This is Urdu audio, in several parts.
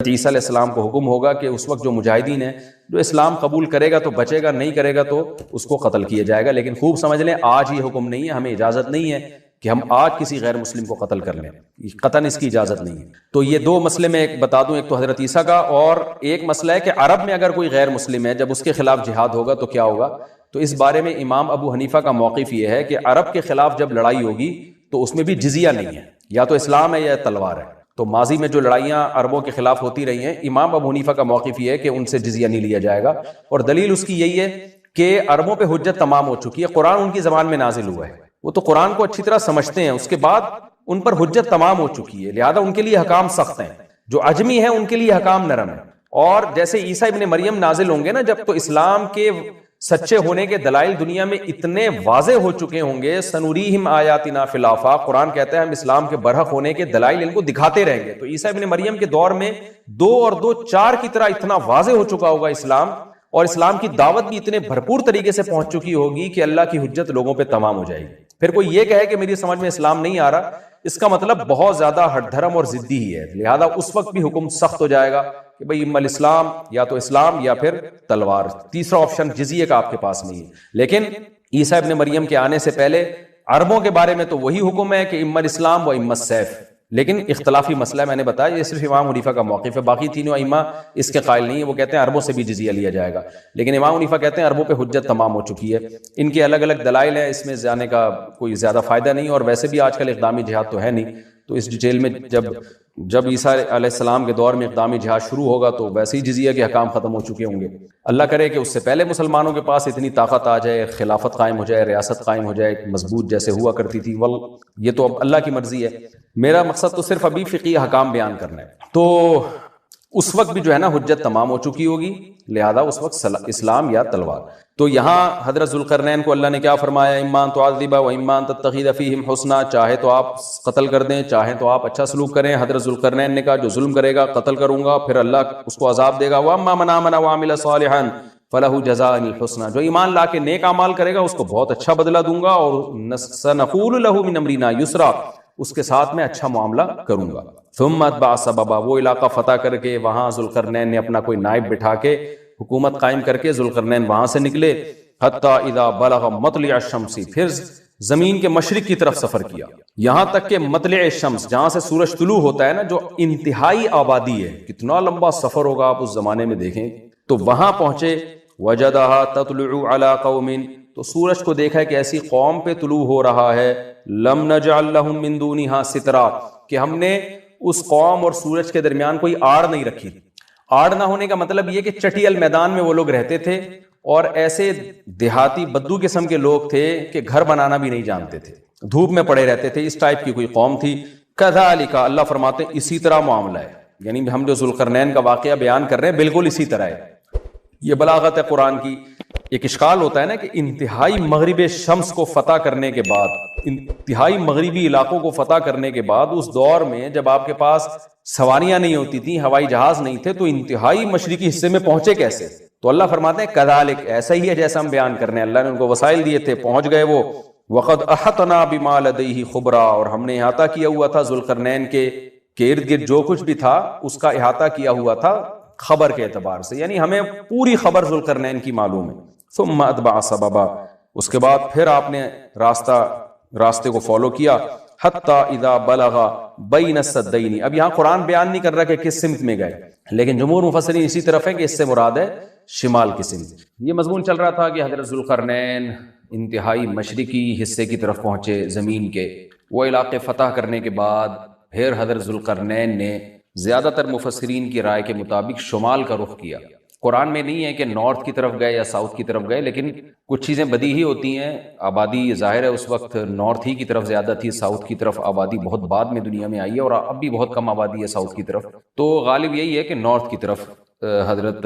عیسیٰ علیہ السلام کو حکم ہوگا کہ اس وقت جو مجاہدین ہیں، جو اسلام قبول کرے گا تو بچے گا، نہیں کرے گا تو اس کو قتل کیا جائے گا. لیکن خوب سمجھ لیں آج یہ حکم نہیں ہے، ہمیں اجازت نہیں ہے کہ ہم آج کسی غیر مسلم کو قتل کر لیں، قطعاً اس کی اجازت نہیں ہے. تو یہ دو مسئلے میں ایک بتا دوں، ایک تو حضرت عیسیٰ کا، اور ایک مسئلہ ہے کہ عرب میں اگر کوئی غیر مسلم ہے جب اس کے خلاف جہاد ہوگا تو کیا ہوگا. تو اس بارے میں امام ابو حنیفہ کا موقف یہ ہے کہ عرب کے خلاف جب لڑائی ہوگی تو اس میں بھی جزیہ نہیں ہے، یا تو اسلام ہے یا تلوار ہے. تو ماضی میں جو لڑائیاں عربوں کے خلاف ہوتی رہی ہیں، امام ابو حنیفہ کا موقف یہ ہے کہ ان سے جزیہ نہیں لیا جائے گا. اور دلیل اس کی یہی ہے کہ عربوں پہ حجت تمام ہو چکی ہے، قرآن ان کی زبان میں نازل ہوا ہے، وہ تو قرآن کو اچھی طرح سمجھتے ہیں، اس کے بعد ان پر حجت تمام ہو چکی ہے، لہذا ان کے لیے حکام سخت ہیں. جو عجمی ہیں ان کے لیے حکام نرم ہیں. اور جیسے عیسیٰ ابن مریم نازل ہوں گے نا جب، تو اسلام کے سچے ہونے کے دلائل دنیا میں اتنے واضح ہو چکے ہوں گے. سنوریہم آیاتنا فی الآفاق، قرآن کہتا ہے ہم اسلام کے برحق ہونے کے دلائل ان کو دکھاتے رہیں گے. تو عیسیٰ ابن مریم کے دور میں 2 اور 2 4 کی طرح اتنا واضح ہو چکا ہوگا اسلام، اور اسلام کی دعوت بھی اتنے بھرپور طریقے سے پہنچ چکی ہوگی کہ اللہ کی حجت لوگوں پہ تمام ہو جائے گی. پھر کوئی یہ کہے کہ میری سمجھ میں اسلام نہیں آ رہا، اس کا مطلب بہت زیادہ ہٹ دھرم اور ضدی ہی ہے، لہذا اس وقت بھی حکم سخت ہو جائے گا کہ بھئی اما الاسلام، یا تو اسلام یا پھر تلوار. تیسرا آپشن جزیے کا آپ کے پاس نہیں ہے. لیکن عیسیٰ ابن مریم کے آنے سے پہلے عربوں کے بارے میں تو وہی حکم ہے کہ اما الاسلام و اما السیف. لیکن اختلافی مسئلہ میں نے بتایا یہ صرف امام حنیفہ کا موقف ہے، باقی تینوں ائمہ اس کے قائل نہیں ہیں. وہ کہتے ہیں عربوں سے بھی جزیہ لیا جائے گا، لیکن امام حنیفہ کہتے ہیں عربوں پہ حجت تمام ہو چکی ہے. ان کے الگ الگ دلائل ہیں، اس میں جانے کا کوئی زیادہ فائدہ نہیں. اور ویسے بھی آج کل اقدامی جہاد تو ہے نہیں، تو اس ڈیٹیل میں جب عیسیٰ علیہ السلام کے دور میں اقدامی جہاد شروع ہوگا تو ویسے ہی جزیہ کے حکام ختم ہو چکے ہوں گے. اللہ کرے کہ اس سے پہلے مسلمانوں کے پاس اتنی طاقت آ جائے، خلافت قائم ہو جائے، ریاست قائم ہو جائے مضبوط جیسے ہوا کرتی تھی. یہ تو اب اللہ کی مرضی ہے. میرا مقصد تو صرف ابھی فقہی حکام بیان کرنا ہے. تو اس وقت بھی جو ہے نا حجت تمام ہو چکی ہوگی، لہذا اس وقت اسلام یا تلوار. تو یہاں حضرت ذوالقرنین کو اللہ نے کیا فرمایا، اما ان تعذب و اما ان تتخذ فیہم حسنا، چاہے تو آپ قتل کر دیں، چاہے تو آپ اچھا سلوک کریں. حضرت ذوالقرنین نے کہا جو ظلم کرے گا قتل کروں گا، پھر اللہ اس کو عذاب دے گا. واما من آمن وعمل صالحا فلہ جزاء الحسنى، جو ایمان لا کے نیک اعمال کرے گا اس کو بہت اچھا بدلہ دوں گا، اور سنقول له من امرنا یسرا، اس کے ساتھ میں اچھا معاملہ کروں گا. ثم اتبع سببا، وہ علاقہ فتح کر کے وہاں ذوالقرنین نے اپنا کوئی نائب بٹھا کے حکومت قائم کر کے ذوالقرنین وہاں سے نکلے. حتی اذا بلغ مطلع الشمس، پھر زمین کے مشرق کی طرف سفر کیا، یہاں تک کہ مطلع الشمس جہاں سے سورج طلوع ہوتا ہے نا، جو انتہائی آبادی ہے، کتنا لمبا سفر ہوگا آپ اس زمانے میں دیکھیں. تو وہاں پہنچے. وجدہا تطلع علی قوم، تو سورج کو دیکھا ہے کہ ایسی قوم پہ طلوع ہو رہا ہے. لم نجعل لهم من دونها سترا، کہ ہم نے اس قوم اور سورج کے درمیان کوئی آڑ نہیں رکھی. آڑ نہ ہونے کا مطلب یہ کہ چٹیل میدان میں وہ لوگ رہتے تھے، اور ایسے دیہاتی بدو قسم کے لوگ تھے کہ گھر بنانا بھی نہیں جانتے تھے، دھوپ میں پڑے رہتے تھے. اس ٹائپ کی کوئی قوم تھی. کذالک، اللہ فرماتے ہیں اسی طرح معاملہ ہے، یعنی ہم جو ذوالقرنین کا واقعہ بیان کر رہے ہیں بالکل اسی طرح ہے. یہ بلاغت ہے قرآن کی. ایک اشکال ہوتا ہے نا کہ انتہائی مغرب شمس کو فتح کرنے کے بعد، انتہائی مغربی علاقوں کو فتح کرنے کے بعد، اس دور میں جب آپ کے پاس سواریاں نہیں ہوتی تھیں، ہوائی جہاز نہیں تھے، تو انتہائی مشرقی حصے میں پہنچے کیسے؟ تو اللہ فرماتے ہیں کذالک، ایسا ہی ہے جیسا ہم بیان کرنے ہیں. اللہ نے ان کو وسائل دیے تھے، پہنچ گئے وہ. وقد احطنا بما لدیہ خبرا، اور ہم نے احاطہ کیا ہوا تھا ذوالقرنین کے ارد گرد جو کچھ بھی تھا اس کا احاطہ کیا ہوا تھا خبر کے اعتبار سے، یعنی ہمیں پوری خبر ذوالقرنین کی معلوم ہے. ثم اتبع سببا، اس کے بعد پھر آپ نے راستے کو فالو کیا. حتی اذا بلغ بین السدین، اب یہاں قرآن بیان نہیں کر رہا کہ کس سمت میں گئے، لیکن جمہور مفسرین اسی طرف ہیں کہ اس سے مراد ہے شمال کی سمت. یہ مضمون چل رہا تھا کہ حضرت ذوالقرنین انتہائی مشرقی حصے کی طرف پہنچے زمین کے. وہ علاقے فتح کرنے کے بعد پھر حضرت ذوالقرنین نے زیادہ تر مفسرین کی رائے کے مطابق شمال کا رخ کیا. قرآن میں نہیں ہے کہ نارتھ کی طرف گئے یا ساؤتھ کی طرف گئے، لیکن کچھ چیزیں بدیہی ہوتی ہیں. آبادی ظاہر ہے اس وقت نارتھ ہی کی طرف زیادہ تھی، ساؤتھ کی طرف آبادی بہت بعد میں دنیا میں آئی ہے، اور اب بھی بہت کم آبادی ہے ساؤتھ کی طرف. تو غالب یہی ہے کہ نارتھ کی طرف حضرت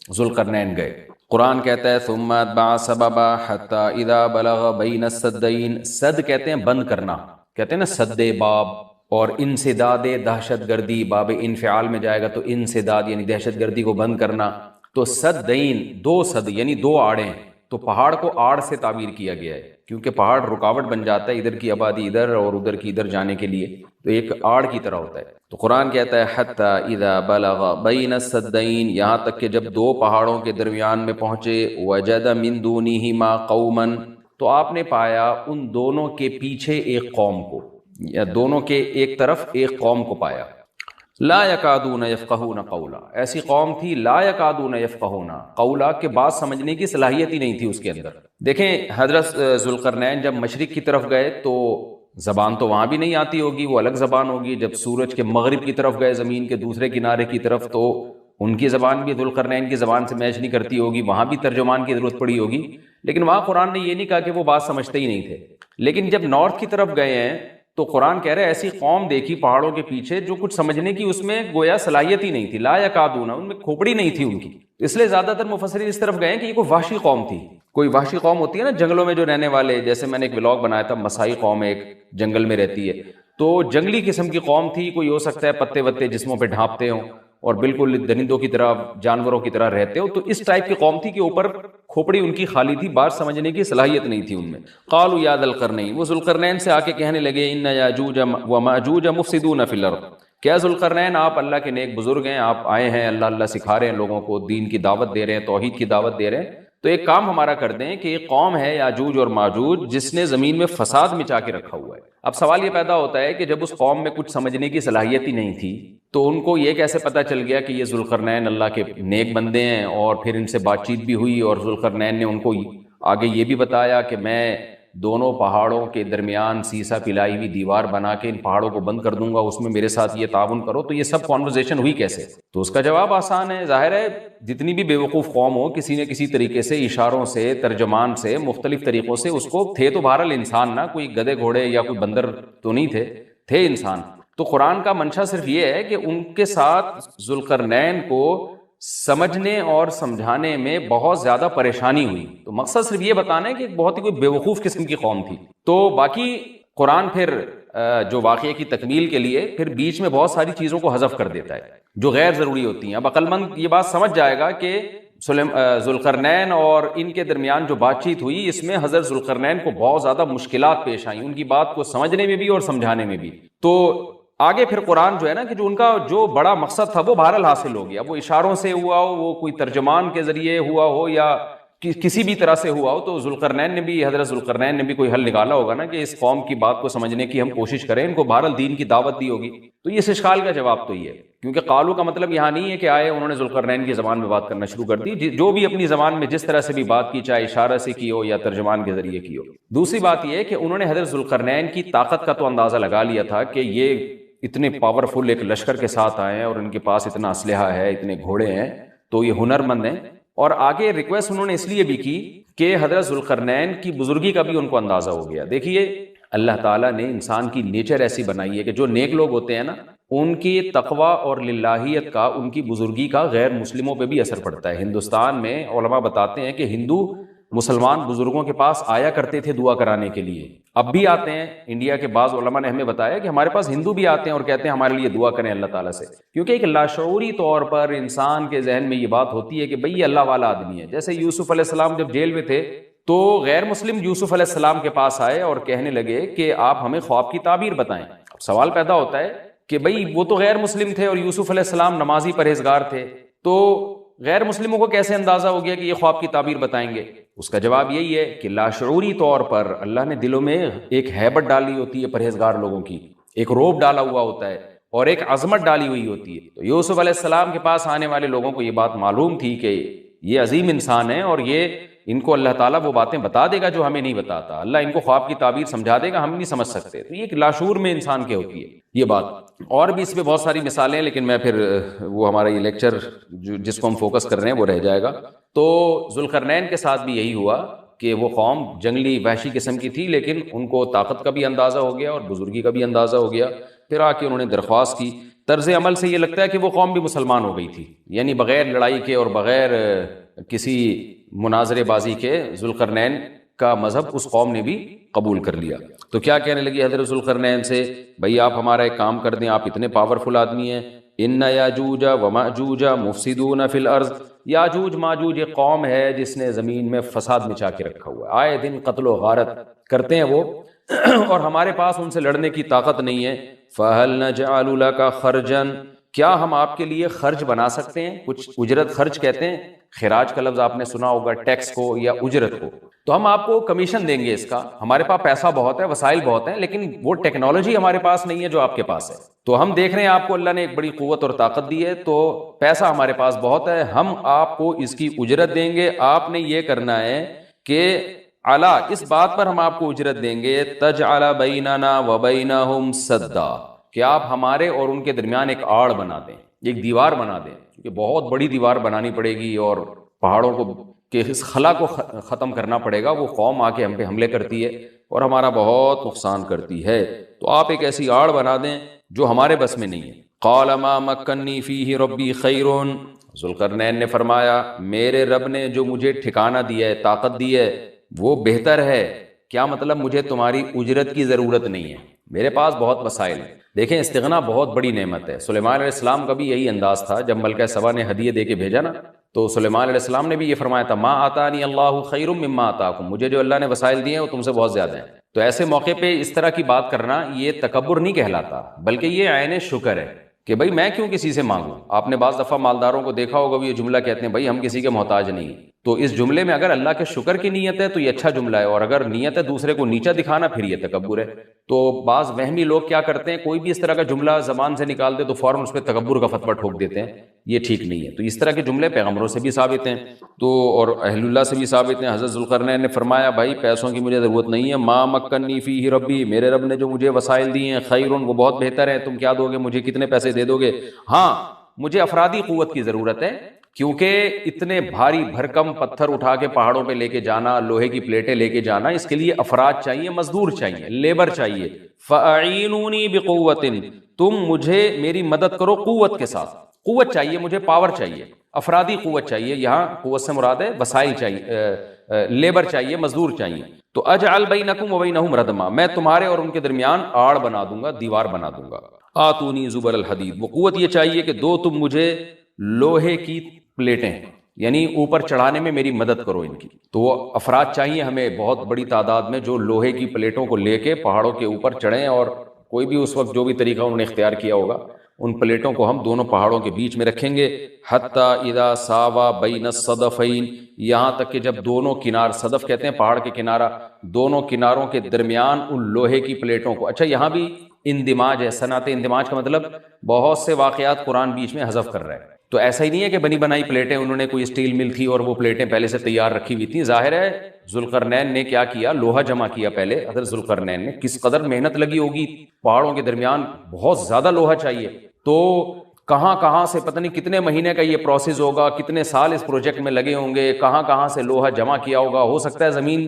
ذوالقرنین گئے. قرآن کہتا ہے ثم اتبع سببا حتی اذا بلغ بین السدین. سد کہتے ہیں بند کرنا، کہتے ہیں نا سد باب، اور انسداد دہشت گردی، باب انفعال میں جائے گا تو انسداد یعنی دہشت گردی کو بند کرنا. تو سدین، 2 سد یعنی 2 آڑیں، تو پہاڑ کو آڑ سے تعبیر کیا گیا ہے، کیونکہ پہاڑ رکاوٹ بن جاتا ہے ادھر کی آبادی ادھر اور ادھر کی ادھر جانے کے لیے، تو ایک آڑ کی طرح ہوتا ہے۔ تو قرآن کہتا ہے حتی اذا بلغ بین السدین، یہاں تک کہ جب دو پہاڑوں کے درمیان میں پہنچے، وجد من دونہما قوما، تو آپ نے پایا ان دونوں کے پیچھے ایک قوم کو، یا دونوں کے ایک طرف ایک قوم کو پایا۔ لا یکادون یفقہون قولا، ایسی قوم تھی لا یکادون یفقہون قولا، کہ بات سمجھنے کی صلاحیت ہی نہیں تھی اس کے اندر۔ دیکھیں حضرت ذوالقرنین جب مشرق کی طرف گئے تو زبان تو وہاں بھی نہیں آتی ہوگی، وہ الگ زبان ہوگی۔ جب سورج کے مغرب کی طرف گئے زمین کے دوسرے کنارے کی طرف، تو ان کی زبان بھی ذوالقرنین کی زبان سے میچ نہیں کرتی ہوگی، وہاں بھی ترجمان کی ضرورت پڑی ہوگی۔ لیکن وہاں قرآن نے یہ نہیں کہا کہ وہ بات سمجھتے ہی نہیں تھے۔ لیکن جب نارتھ کی طرف گئے ہیں تو قرآن کہہ رہے ایسی قوم دیکھی پہاڑوں کے پیچھے جو کچھ سمجھنے کی اس میں گویا صلاحیت ہی نہیں تھی، لا یکادون، ان میں کھوپڑی نہیں تھی ان کی۔ اس لیے زیادہ تر مفسرین اس طرف گئے کہ یہ کوئی وحشی قوم تھی۔ کوئی وحشی قوم ہوتی ہے نا جنگلوں میں جو رہنے والے، جیسے میں نے ایک ولاگ بنایا تھا، مسائی قوم ایک جنگل میں رہتی ہے، تو جنگلی قسم کی قوم تھی۔ کوئی ہو سکتا ہے پتے وتے جسموں پہ ڈھانپتے ہوں اور بالکل درندوں کی طرح جانوروں کی طرح رہتے ہو، تو اس ٹائپ کی قوم تھی کہ اوپر کھوپڑی ان کی خالی تھی، بات سمجھنے کی صلاحیت نہیں تھی ان میں۔ قالوا یا ذا القرنین، وہ ذوالقرنین سے آ کے کہنے لگے ان یاجوج وماجوج مفسدون فی الارض، کیا ذوالقرنین آپ اللہ کے نیک بزرگ ہیں، آپ آئے ہیں اللہ اللہ سکھا رہے ہیں لوگوں کو، دین کی دعوت دے رہے ہیں، توحید کی دعوت دے رہے ہیں، تو ایک کام ہمارا کر دیں کہ ایک قوم ہے یاجوج اور ماجوج جس نے زمین میں فساد مچا کے رکھا ہوا ہے۔ اب سوال یہ پیدا ہوتا ہے کہ جب اس قوم میں کچھ سمجھنے کی صلاحیت ہی نہیں تھی تو ان کو یہ کیسے پتہ چل گیا کہ یہ ذوالقرنین اللہ کے نیک بندے ہیں، اور پھر ان سے بات چیت بھی ہوئی اور ذوالقرنین نے ان کو آگے یہ بھی بتایا کہ میں دونوں پہاڑوں کے درمیان سیسا پلائی ہوئی دیوار بنا کے ان پہاڑوں کو بند کر دوں گا، اس میں میرے ساتھ یہ تعاون کرو۔ تو یہ سب کانورزیشن ہوئی کیسے؟ تو اس کا جواب آسان ہے، ظاہر ہے جتنی بھی بے وقوف قوم ہو کسی نہ کسی طریقے سے، اشاروں سے، ترجمان سے، مختلف طریقوں سے اس کو تھے تو بہرحال انسان، نہ کوئی گدھے گھوڑے یا کوئی بندر تو نہیں تھے انسان۔ تو قرآن کا منشا صرف یہ ہے کہ ان کے ساتھ ذوالقرنین کو سمجھنے اور سمجھانے میں بہت زیادہ پریشانی ہوئی، تو مقصد صرف یہ بتانا ہے کہ بہت ہی کوئی بے وقوف قسم کی قوم تھی۔ تو باقی قرآن پھر جو واقعے کی تکمیل کے لیے پھر بیچ میں بہت ساری چیزوں کو حذف کر دیتا ہے جو غیر ضروری ہوتی ہیں۔ اب عقل مند یہ بات سمجھ جائے گا کہ ذوالقرنین اور ان کے درمیان جو بات چیت ہوئی اس میں حضرت ذوالقرنین کو بہت زیادہ مشکلات پیش آئیں، ان کی بات کو سمجھنے میں بھی اور سمجھانے میں بھی۔ تو آگے پھر قرآن جو ہے نا کہ جو ان کا جو بڑا مقصد تھا وہ بہرحال حاصل ہو گیا، وہ اشاروں سے ہوا ہو، وہ کوئی ترجمان کے ذریعے ہوا ہو یا کسی بھی طرح سے ہوا ہو، تو حضرت ذوالقرنین نے بھی کوئی حل نکالا ہوگا نا کہ اس قوم کی بات کو سمجھنے کی ہم کوشش کریں، ان کو بہرحال دین کی دعوت دی ہوگی۔ تو اس اشکال کا جواب تو یہ ہے، کیونکہ قالو کا مطلب یہاں نہیں ہے کہ آئے انہوں نے ذوالقرنین کی زبان میں بات کرنا شروع کر دی، جو بھی اپنی زبان میں جس طرح سے بھی بات کی، چاہے اشارہ سے کی ہو یا ترجمان کے ذریعے کی ہو۔ دوسری بات یہ ہے کہ انہوں نے حضرت ذوالقرنین کی طاقت کا تو اندازہ لگا لیا تھا کہ یہ اتنے پاورفل ایک لشکر کے ساتھ آئے ہیں اور ان کے پاس اتنا اسلحہ ہے، اتنے گھوڑے ہیں، تو یہ ہنر مند ہیں۔ اور آگے ریکویسٹ انہوں نے اس لیے بھی کی کہ حضرت ذوالقرنین کی بزرگی کا بھی ان کو اندازہ ہو گیا۔ دیکھیے اللہ تعالیٰ نے انسان کی نیچر ایسی بنائی ہے کہ جو نیک لوگ ہوتے ہیں نا ان کی تقوی اور للہیت کا، ان کی بزرگی کا غیر مسلموں پہ بھی اثر پڑتا ہے۔ ہندوستان میں علماء بتاتے ہیں کہ ہندو مسلمان بزرگوں کے پاس آیا کرتے تھے دعا کرانے کے لیے، اب بھی آتے ہیں۔ انڈیا کے بعض علماء نے ہمیں بتایا کہ ہمارے پاس ہندو بھی آتے ہیں اور کہتے ہیں ہمارے لیے دعا کریں اللہ تعالیٰ سے، کیونکہ ایک لاشعوری طور پر انسان کے ذہن میں یہ بات ہوتی ہے کہ بھئی یہ اللہ والا آدمی ہے۔ جیسے یوسف علیہ السلام جب جیل میں تھے تو غیر مسلم یوسف علیہ السلام کے پاس آئے اور کہنے لگے کہ آپ ہمیں خواب کی تعبیر بتائیں۔ اب سوال پیدا ہوتا ہے کہ بھئی وہ تو غیر مسلم تھے اور یوسف علیہ السلام نمازی پرہیزگار تھے، تو غیر مسلموں کو کیسے اندازہ ہو گیا کہ یہ خواب کی تعبیر بتائیں گے؟ اس کا جواب یہی ہے کہ لاشعوری طور پر اللہ نے دلوں میں ایک ہیبت ڈالی ہوتی ہے پرہیزگار لوگوں کی، ایک روب ڈالا ہوا ہوتا ہے اور ایک عظمت ڈالی ہوئی ہوتی ہے۔ تو یوسف علیہ السلام کے پاس آنے والے لوگوں کو یہ بات معلوم تھی کہ یہ عظیم انسان ہے اور یہ ان کو اللہ تعالیٰ وہ باتیں بتا دے گا جو ہمیں نہیں بتاتا، اللہ ان کو خواب کی تعبیر سمجھا دے گا، ہم نہیں سمجھ سکتے۔ تو یہ ایک لاشعور میں انسان کے ہوتی ہے یہ بات۔ اور بھی اس میں بہت ساری مثالیں ہیں لیکن میں پھر وہ ہمارا یہ لیکچر جس کو ہم فوکس کر رہے ہیں وہ رہ جائے گا۔ تو ذوالقرنین کے ساتھ بھی یہی ہوا کہ وہ قوم جنگلی وحشی قسم کی تھی لیکن ان کو طاقت کا بھی اندازہ ہو گیا اور بزرگی کا بھی اندازہ ہو گیا۔ پھر آ کے انہوں نے درخواست کی۔ طرز عمل سے یہ لگتا ہے کہ وہ قوم بھی مسلمان ہو گئی تھی، یعنی بغیر لڑائی کے اور بغیر کسی مناظرے بازی کے ذوالقرنین کا مذہب اس قوم نے بھی قبول کر لیا۔ تو کیا کہنے لگی حضرت ذوالقرنین سے، بھئی آپ ہمارا ایک کام کر دیں، آپ اتنے پاورفل آدمی ہیں، ان یاجوج و ماجوج مفسدون فی الارض، یاجوج ماجوج ایک قوم ہے جس نے زمین میں فساد مچا کے رکھا ہوا ہے، آئے دن قتل و غارت کرتے ہیں وہ اور ہمارے پاس ان سے لڑنے کی طاقت نہیں ہے۔ فَهَلْ نَجْعَلُ لَكَ خَرْجًا، کیا ہم آپ کے لیے خرچ بنا سکتے ہیں؟ کچھ اجرت خرچ کہتے ہیں، خراج کا لفظ آپ نے سنا ہوگا، ٹیکس کو یا اجرت کو، تو ہم آپ کو کمیشن دیں گے اس کا، ہمارے پاس پیسہ بہت ہے، وسائل بہت ہیں، لیکن وہ ٹیکنالوجی ہمارے پاس نہیں ہے جو آپ کے پاس ہے، تو ہم دیکھ رہے ہیں آپ کو اللہ نے ایک بڑی قوت اور طاقت دی ہے، تو پیسہ ہمارے پاس بہت ہے، ہم آپ کو اس کی اجرت دیں گے، آپ نے یہ کرنا ہے کہ علا، اس بات پر ہم آپ کو اجرت دیں گے، تجعل بیننا و بینہم سدا، کہ آپ ہمارے اور ان کے درمیان ایک آڑ بنا دیں، ایک دیوار بنا دیں، کیونکہ بہت بڑی دیوار بنانی پڑے گی اور پہاڑوں کو کہ اس خلا کو ختم کرنا پڑے گا، وہ قوم آ کے ہم پہ حملے کرتی ہے اور ہمارا بہت نقصان کرتی ہے، تو آپ ایک ایسی آڑ بنا دیں جو ہمارے بس میں نہیں ہے۔ قال ما مکنی فیہ ربی خیر، ذوالقرنین نے فرمایا میرے رب نے جو مجھے ٹھکانہ دیا ہے، طاقت دی ہے، وہ بہتر ہے۔ کیا مطلب؟ مجھے تمہاری اجرت کی ضرورت نہیں ہے، میرے پاس بہت وسائل ہیں۔ دیکھیں استغنا بہت بڑی نعمت ہے، سلیمان علیہ السلام کا بھی یہی انداز تھا، جب ملکہ سبا نے ہدیے دے کے بھیجا نا، تو سلیمان علیہ السلام نے بھی یہ فرمایا تھا ما آتانی اللہ خیر مما آتاکم، مجھے جو اللہ نے وسائل دیے ہیں وہ تم سے بہت زیادہ ہیں۔ تو ایسے موقع پہ اس طرح کی بات کرنا یہ تکبر نہیں کہلاتا، بلکہ یہ عین شکر ہے کہ بھائی میں کیوں کسی سے مانگوں۔ آپ نے بعض دفعہ مالداروں کو دیکھا ہوگا، بھی یہ جملہ کہتے ہیں بھائی ہم کسی کے محتاج نہیں، تو اس جملے میں اگر اللہ کے شکر کی نیت ہے تو یہ اچھا جملہ ہے، اور اگر نیت ہے دوسرے کو نیچا دکھانا پھر یہ تکبر ہے۔ تو بعض وہمی لوگ کیا کرتے ہیں، کوئی بھی اس طرح کا جملہ زبان سے نکال دے تو فوراً اس پہ تکبر کا فتویٰ ٹھوک دیتے ہیں، یہ ٹھیک نہیں ہے۔ تو اس طرح کے جملے پیغمبروں سے بھی ثابت ہیں تو اور اہل اللہ سے بھی ثابت ہیں۔ حضرت ذوالقرنین نے فرمایا بھائی پیسوں کی مجھے ضرورت نہیں ہے، ما مکنی فیہ ربی، میرے رب نے جو مجھے وسائل دیے ہیں، خیر، وہ بہت بہتر ہے، تم کیا دو گے مجھے، کتنے پیسے دے دو گے؟ ہاں مجھے افرادی قوت کی ضرورت ہے، کیونکہ اتنے بھاری بھرکم پتھر اٹھا کے پہاڑوں پہ لے کے جانا، لوہے کی پلیٹیں لے کے جانا، اس کے لیے افراد چاہیے، مزدور چاہیے، لیبر چاہیے۔ فَأَعِینُونِی بِقُوَّةٍ، تم مجھے میری مدد کرو قوت کے ساتھ، قوت چاہیے مجھے، پاور چاہیے، افرادی قوت چاہیے، یہاں قوت سے مراد ہے وسائل چاہیے، لیبر چاہیے، مزدور چاہیے۔ تو اجعل بینکم و بینہم ردما، میں تمہارے اور ان کے درمیان آڑ بنا دوں گا، دیوار بنا دوں گا۔ آتونی زبر الحدید، وہ قوت یہ چاہیے کہ دو تم مجھے لوہے کی پلیٹیں، یعنی اوپر چڑھانے میں میری مدد کرو ان کی۔ تو وہ افراد چاہیے ہمیں بہت بڑی تعداد میں جو لوہے کی پلیٹوں کو لے کے پہاڑوں کے اوپر چڑھیں، اور کوئی بھی اس وقت جو بھی طریقہ انہوں نے اختیار کیا ہوگا، ان پلیٹوں کو ہم دونوں پہاڑوں کے بیچ میں رکھیں گے، حتی اذا ساوا بین الصدفین، یہاں تک کہ جب دونوں کنار، صدف کہتے ہیں پہاڑ کے کنارہ، دونوں کناروں کے درمیان ان لوہے کی پلیٹوں کو۔ اچھا یہاں بھی اندماج ہے، صنعت اندماج کا مطلب بہت سے واقعات قرآن بیچ میں حذف کر رہا ہے، تو ایسا ہی نہیں ہے کہ بنی بنائی پلیٹیں، انہوں نے کوئی اسٹیل مل تھی اور وہ پلیٹیں پہلے سے تیار رکھی ہوئی تھیں۔ ظاہر ہے ذوالقرنین نے کیا کیا، لوہا جمع کیا پہلے، حضرت ذوالقرنین نے، کس قدر محنت لگی ہوگی، پہاڑوں کے درمیان بہت زیادہ لوہا چاہیے، تو کہاں کہاں سے پتہ نہیں کتنے مہینے کا یہ پروسیس ہوگا، کتنے سال اس پروجیکٹ میں لگے ہوں گے، کہاں کہاں سے لوہا جمع کیا ہوگا، ہو سکتا ہے زمین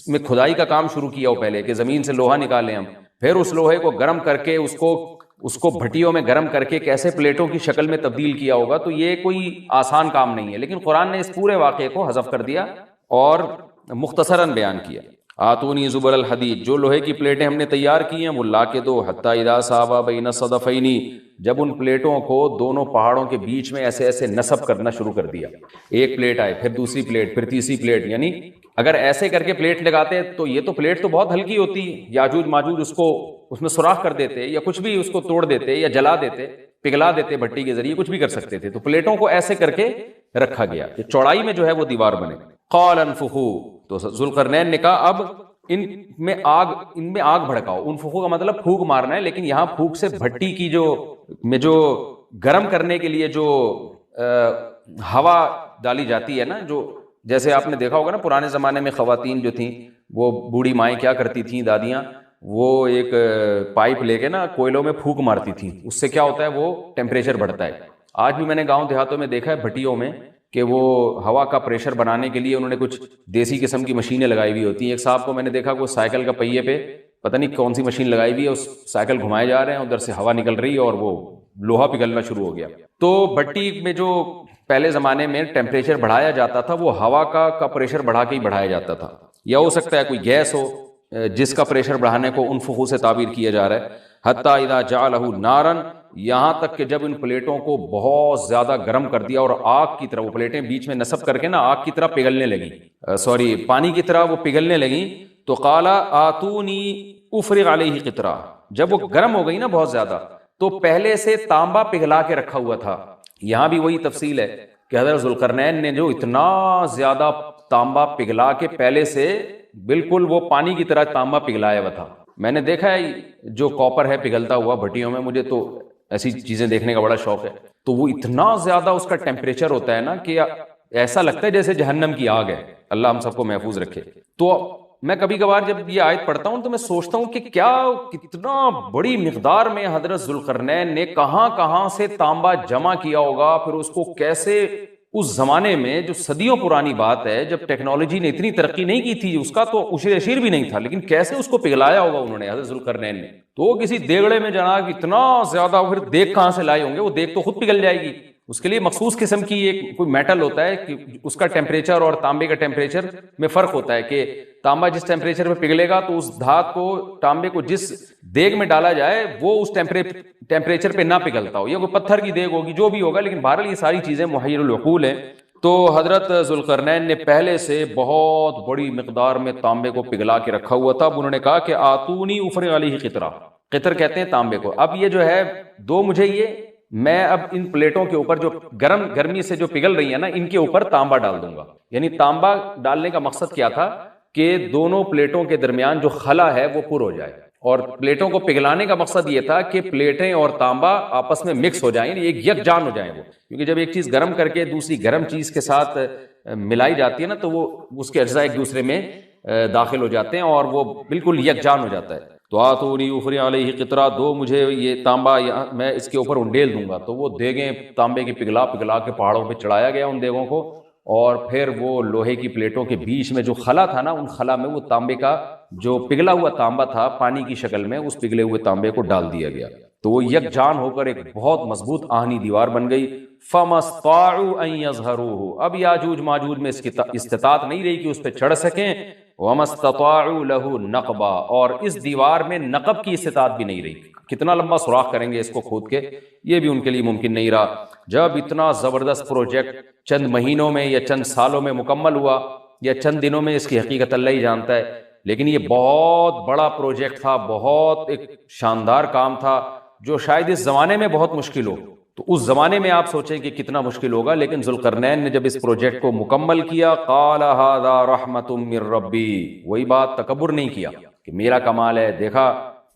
میں کھدائی کا کام شروع کیا ہو پہلے، کہ زمین سے لوہا نکالیں ہم، پھر اس لوہے کو گرم کر کے اس کو بھٹیوں میں گرم کر کے کیسے پلیٹوں کی شکل میں تبدیل کیا ہوگا، تو یہ کوئی آسان کام نہیں ہے، لیکن قرآن نے اس پورے واقعے کو حذف کر دیا اور مختصراً بیان کیا۔ آتونی زبر الحدید، جو لوہے کی پلیٹیں ہم نے تیار کی ہیں وہ لا کے دو، حتی اذا ساوا بین الصدفین، جب ان پلیٹوں کو دونوں پہاڑوں کے بیچ میں ایسے ایسے نصب کرنا شروع کر دیا، ایک پلیٹ آئے، پھر دوسری پلیٹ، پھر تیسری پلیٹ، یعنی اگر ایسے کر کے پلیٹ لگاتے تو یہ تو پلیٹ تو بہت ہلکی ہوتی، یاجوج ماجوج اس میں سوراخ کر دیتے یا کچھ بھی اس کو توڑ دیتے یا جلا دیتے، پگھلا دیتے بھٹی کے ذریعے، کچھ بھی کر سکتے تھے، تو پلیٹوں کو ایسے کر کے رکھا گیا کہ چوڑائی میں جو ہے وہ دیوار بنے۔ قال انفخوا، تو ذوالقرنین نے کہا اب ان میں آگ بھڑکاؤ، انفخوا کا مطلب پھونک مارنا ہے، لیکن یہاں پھونک سے بھٹی کی جو گرم کرنے کے لیے جو ہوا ڈالی جاتی ہے نا، جو جیسے آپ نے دیکھا ہوگا نا پرانے زمانے میں خواتین جو تھیں، وہ بوڑھی مائیں کیا کرتی تھیں، دادیاں، وہ ایک پائپ لے کے نا کوئلوں میں پھونک مارتی تھیں، اس سے کیا ہوتا ہے وہ ٹیمپریچر بڑھتا ہے۔ آج بھی میں نے گاؤں دیہاتوں میں دیکھا ہے بھٹیوں میں کہ وہ ہوا کا پریشر بنانے کے لیے انہوں نے کچھ دیسی قسم کی مشینیں لگائی ہوئی ہوتی ہیں۔ ایک صاحب کو میں نے دیکھا کہ سائیکل کا پہیے پہ پتہ نہیں کون سی مشین لگائی ہوئی ہے، اس سائیکل گھمائے جا رہے ہیں، ادھر سے ہوا نکل رہی ہے اور وہ لوہا پگھلنا شروع ہو گیا۔ تو بھٹی میں جو پہلے زمانے میں ٹیمپریچر بڑھایا جاتا تھا وہ ہوا کا پریشر بڑھا کے ہی بڑھایا جاتا تھا، یا ہو سکتا ہے کوئی گیس ہو جس کا پریشر بڑھانے کو انفخو سے تعبیر کیا جا رہا ہے، حتیٰ اذا جعلہ نارن، یہاں تک کہ جب ان پلیٹوں کو بہت زیادہ گرم کر دیا اور آگ کی طرح، وہ پلیٹیں بیچ میں نصب کر کے نا آگ کی طرح پگھلنے لگیں، پانی کی طرح وہ پگھلنے لگیں، تو قال آتونی افرغ علیہ قطرہ، جب وہ گرم ہو گئی نا بہت زیادہ، تو پہلے سے تانبا پگھلا کے رکھا ہوا تھا۔ یہاں بھی وہی تفصیل ہے کہ حضرت ذوالقرنین نے جو اتنا زیادہ تانبا پگھلا کے پہلے سے بالکل وہ پانی کی طرح تانبا پگھلایا ہوا تھا۔ میں نے دیکھا ہے جو کاپر ہے پگھلتا ہوا بھٹیوں میں، مجھے تو ایسی چیزیں دیکھنے کا بڑا شوق ہے، تو وہ اتنا زیادہ اس کا ٹیمپریچر ہوتا ہے نا کہ ایسا لگتا ہے جیسے جہنم کی آگ ہے، اللہ ہم سب کو محفوظ رکھے۔ تو میں کبھی کبھار جب یہ آیت پڑھتا ہوں تو میں سوچتا ہوں کہ کتنا بڑی مقدار میں حضرت ذوالقرنین نے کہاں کہاں سے تانبا جمع کیا ہوگا، پھر اس کو کیسے اس زمانے میں، جو صدیوں پرانی بات ہے، جب ٹیکنالوجی نے اتنی ترقی نہیں کی تھی، اس کا تو اشیر اشیر بھی نہیں تھا، لیکن کیسے اس کو پگھلایا ہوگا انہوں نے، حضرت ذوالقرنین نے۔ تو وہ کسی دیگڑے میں جناب اتنا زیادہ، پھر دیگ کہاں سے لائے ہوں گے، وہ دیگ تو خود پگھل جائے گی، اس کے لیے مخصوص قسم کی ایک کوئی میٹل ہوتا ہے کہ اس کا ٹیمپریچر اور تانبے کا ٹیمپریچر میں فرق ہوتا ہے، کہ تانبا جس ٹیمپریچر پہ پگھلے گا تو اس دھات کو، تانبے کو جس دیگ میں ڈالا جائے وہ اس ٹیمپریچر پہ نہ پگھلتا ہو، یا کوئی پتھر کی دیگ ہوگی، جو بھی ہوگا، لیکن بہرحال یہ ساری چیزیں محیر العقول ہیں۔ تو حضرت ذوالقرنین نے پہلے سے بہت بڑی مقدار میں تانبے کو پگھلا کے رکھا ہوا تھا۔ اب انہوں نے کہا کہ آتونی افرغ علیہ قطرہ، قطر کہتے ہیں تانبے کو۔ اب یہ جو ہے دو مجھے میں اب ان پلیٹوں کے اوپر جو گرمی سے جو پگھل رہی ہیں نا، ان کے اوپر تانبا ڈال دوں گا۔ یعنی تانبا ڈالنے کا مقصد کیا تھا کہ دونوں پلیٹوں کے درمیان جو خلا ہے وہ پر ہو جائے، اور پلیٹوں کو پگھلانے کا مقصد یہ تھا کہ پلیٹیں اور تانبا آپس میں مکس ہو جائیں، یعنی ایک یکجان ہو جائیں وہ، کیونکہ جب ایک چیز گرم کر کے دوسری گرم چیز کے ساتھ ملائی جاتی ہے نا، تو وہ اس کے اجزاء ایک دوسرے میں داخل ہو جاتے ہیں اور وہ بالکل یکجان ہو جاتا ہے۔ تو آتونی افرغ علیہ قطرہ، دو مجھے یہ تانبا، میں اس کے اوپر انڈیل دوں گا۔ تو وہ دیگیں تانبے کی پگھلا کے پہاڑوں پہ چڑھایا گیا ان دیگوں کو، اور پھر وہ لوہے کی پلیٹوں کے بیچ میں جو خلا تھا نا، ان خلا میں وہ تانبے کا جو پگھلا ہوا تانبا تھا پانی کی شکل میں، اس پگھلے ہوئے تانبے کو ڈال دیا گیا، تو وہ یکجان ہو کر ایک بہت مضبوط آہنی دیوار بن گئی۔ فَمَسْطَاعُوا أَن يَظْهَرُوهُ، اب یاجوج ماجوج میں اس کی استطاعت نہیں رہی کہ اس پہ چڑھ سکیں۔ وَمَسْتَطَاعُوا لَهُ نَقْبًا، اور اس دیوار میں نقب کی استطاعت بھی نہیں رہی، کتنا لمبا سوراخ کریں گے اس کو کھود کے، یہ بھی ان کے لیے ممکن نہیں رہا۔ جب اتنا زبردست پروجیکٹ چند مہینوں میں یا چند سالوں میں مکمل ہوا، یا چند دنوں میں، اس کی حقیقت اللہ ہی جانتا ہے، لیکن یہ بہت بڑا پروجیکٹ تھا، بہت ایک شاندار کام تھا، جو شاید اس زمانے میں بہت مشکل ہو، تو اس زمانے میں آپ سوچیں کہ کتنا مشکل ہوگا۔ لیکن ذوالقرنین نے جب اس پروجیکٹ کو مکمل کیا، قال ھذا رحمت من ربی، وہی بات، تکبر نہیں کیا کہ میرا کمال ہے، دیکھا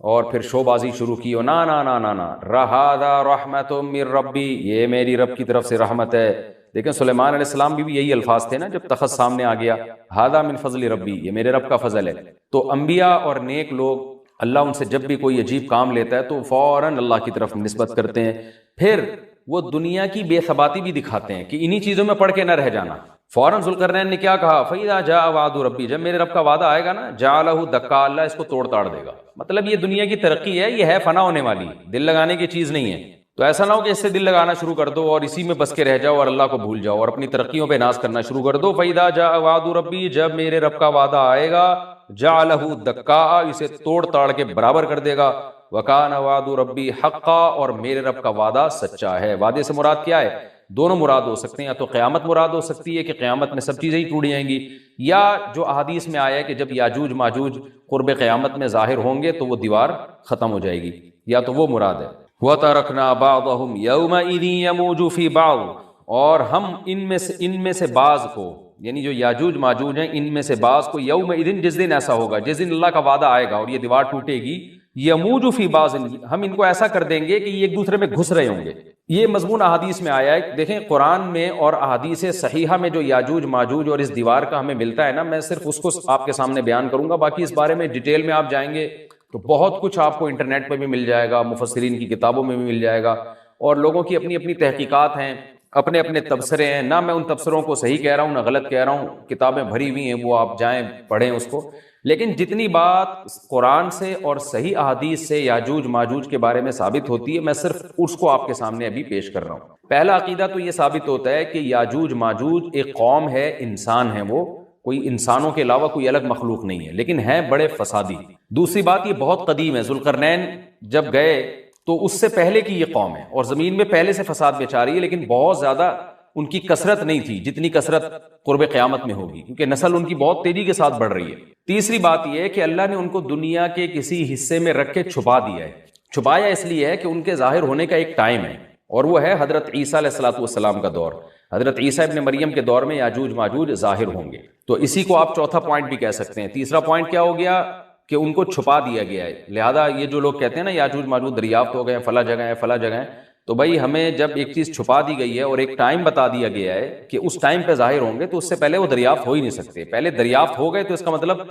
اور پھر شو بازی شروع کی، نا نا نا نا نا، ھذا رحمت من ربی، یہ میری رب کی طرف سے رحمت ہے۔ لیکن سلیمان علیہ السلام بھی یہی الفاظ تھے نا جب تخت سامنے آ گیا، ھذا من فضل ربی، یہ میرے رب کا فضل ہے۔ تو انبیاء اور نیک لوگ، اللہ ان سے جب بھی کوئی عجیب کام لیتا ہے تو فوراً اللہ کی طرف نسبت کرتے ہیں، پھر وہ دنیا کی بے ثباتی بھی دکھاتے ہیں کہ انہی چیزوں میں پڑھ کے نہ رہ جانا۔ فوراً ذوالقرنین نے کیا کہا، فَإِذَا جَاءَ وَعْدُ رَبِّي، جب میرے رب کا وعدہ آئے گا نا، جَعَلَهُ دَكَّا، اللہ اس کو توڑ تاڑ دے گا۔ مطلب یہ دنیا کی ترقی ہے، یہ ہے فنا ہونے والی، دل لگانے کی چیز نہیں ہے۔ تو ایسا نہ ہو کہ اس سے دل لگانا شروع کر دو اور اسی میں بس کے رہ جاؤ اور اللہ کو بھول جاؤ اور اپنی ترقیوں پہ ناز کرنا شروع کر دو۔ فَإِذَا جَاءَ وَعْدُ رَبِّي، جب میرے رب کا وعدہ آئے گا، جَعَلَهُ دَكَّا، اسے توڑ تاڑ کے برابر کر دے گا۔ وَكَانَ وَعْدُ رَبِّي حَقًّا، اور میرے رب کا وعدہ سچا ہے۔ وعدے سے مراد کیا ہے؟ دونوں مراد ہو سکتے ہیں، یا تو قیامت مراد ہو سکتی ہے کہ قیامت میں سب چیزیں ہی ٹوٹ جائیں گی، یا جو احادیث میں آیا ہے کہ جب یاجوج ماجوج قرب قیامت میں ظاہر ہوں گے تو وہ دیوار ختم ہو جائے گی، یا تو وہ مراد ہے۔ وَتَرَكْنَا بَعْضَهُمْ يَوْمَئِذٍ يَمُوجُ فِي بَعْضٍ، اور ہم ان میں سے بعض کو، یعنی جو یاجوج ماجوج ہیں، ان میں سے بعض کو، یومئذ، جس دن ایسا ہوگا، جس دن اللہ کا وعدہ آئے گا اور یہ دیوار ٹوٹے گی، یموج فی بعض، ہم ان کو ایسا کر دیں گے کہ یہ ایک دوسرے میں گھس رہے ہوں گے۔ یہ مضمون احادیث میں آیا ہے، دیکھیں قرآن میں اور احادیث صحیحہ میں جو یاجوج ماجوج اور اس دیوار کا ہمیں ملتا ہے نا، میں صرف اس کو آپ کے سامنے بیان کروں گا، باقی اس بارے میں ڈیٹیل میں آپ جائیں گے تو بہت کچھ آپ کو انٹرنیٹ پہ بھی مل جائے گا، مفسرین کی کتابوں میں بھی مل جائے گا، اور لوگوں کی اپنی اپنی تحقیقات ہیں، اپنے اپنے تبصرے ہیں، نہ میں ان تبصروں کو صحیح کہہ رہا ہوں نہ غلط کہہ رہا ہوں، کتابیں بھری ہوئی ہیں، وہ آپ جائیں پڑھیں اس کو، لیکن جتنی بات قرآن سے اور صحیح احادیث سے یاجوج ماجوج کے بارے میں ثابت ہوتی ہے، میں صرف اس کو آپ کے سامنے ابھی پیش کر رہا ہوں۔ پہلا عقیدہ تو یہ ثابت ہوتا ہے کہ یاجوج ماجوج ایک قوم ہے، انسان ہیں وہ، کوئی انسانوں کے علاوہ کوئی الگ مخلوق نہیں ہے، لیکن ہیں بڑے فسادی۔ دوسری بات یہ بہت قدیم ہے، ذوالقرنین جب گئے تو اس سے پہلے کی یہ قوم ہے اور زمین میں پہلے سے فساد مچا رہی ہے، لیکن بہت زیادہ ان کی کثرت نہیں تھی جتنی کثرت قرب قیامت میں ہوگی، کیونکہ نسل ان کی بہت تیزی کے ساتھ بڑھ رہی ہے۔ تیسری بات یہ ہے کہ اللہ نے ان کو دنیا کے کسی حصے میں رکھ کے چھپا دیا ہے۔ چھپایا اس لیے ہے کہ ان کے ظاہر ہونے کا ایک ٹائم ہے، اور وہ ہے حضرت عیسیٰ علیہ السلام کا دور۔ حضرت عیسیٰ ابن مریم کے دور میں یاجوج ماجوج ظاہر ہوں گے، تو اسی کو آپ چوتھا پوائنٹ بھی کہہ سکتے ہیں۔ تیسرا پوائنٹ کیا ہو گیا کہ ان کو چھپا دیا گیا ہے، لہذا یہ جو لوگ کہتے ہیں نا یاجوج ماجوج دریافت ہو گئے فلاں جگہ ہے فلاں جگہ ہے، تو بھائی ہمیں جب ایک چیز چھپا دی گئی ہے اور ایک ٹائم بتا دیا گیا ہے کہ اس ٹائم پہ ظاہر ہوں گے، تو اس سے پہلے وہ دریافت ہو ہی نہیں سکتے۔ پہلے دریافت ہو گئے تو اس کا مطلب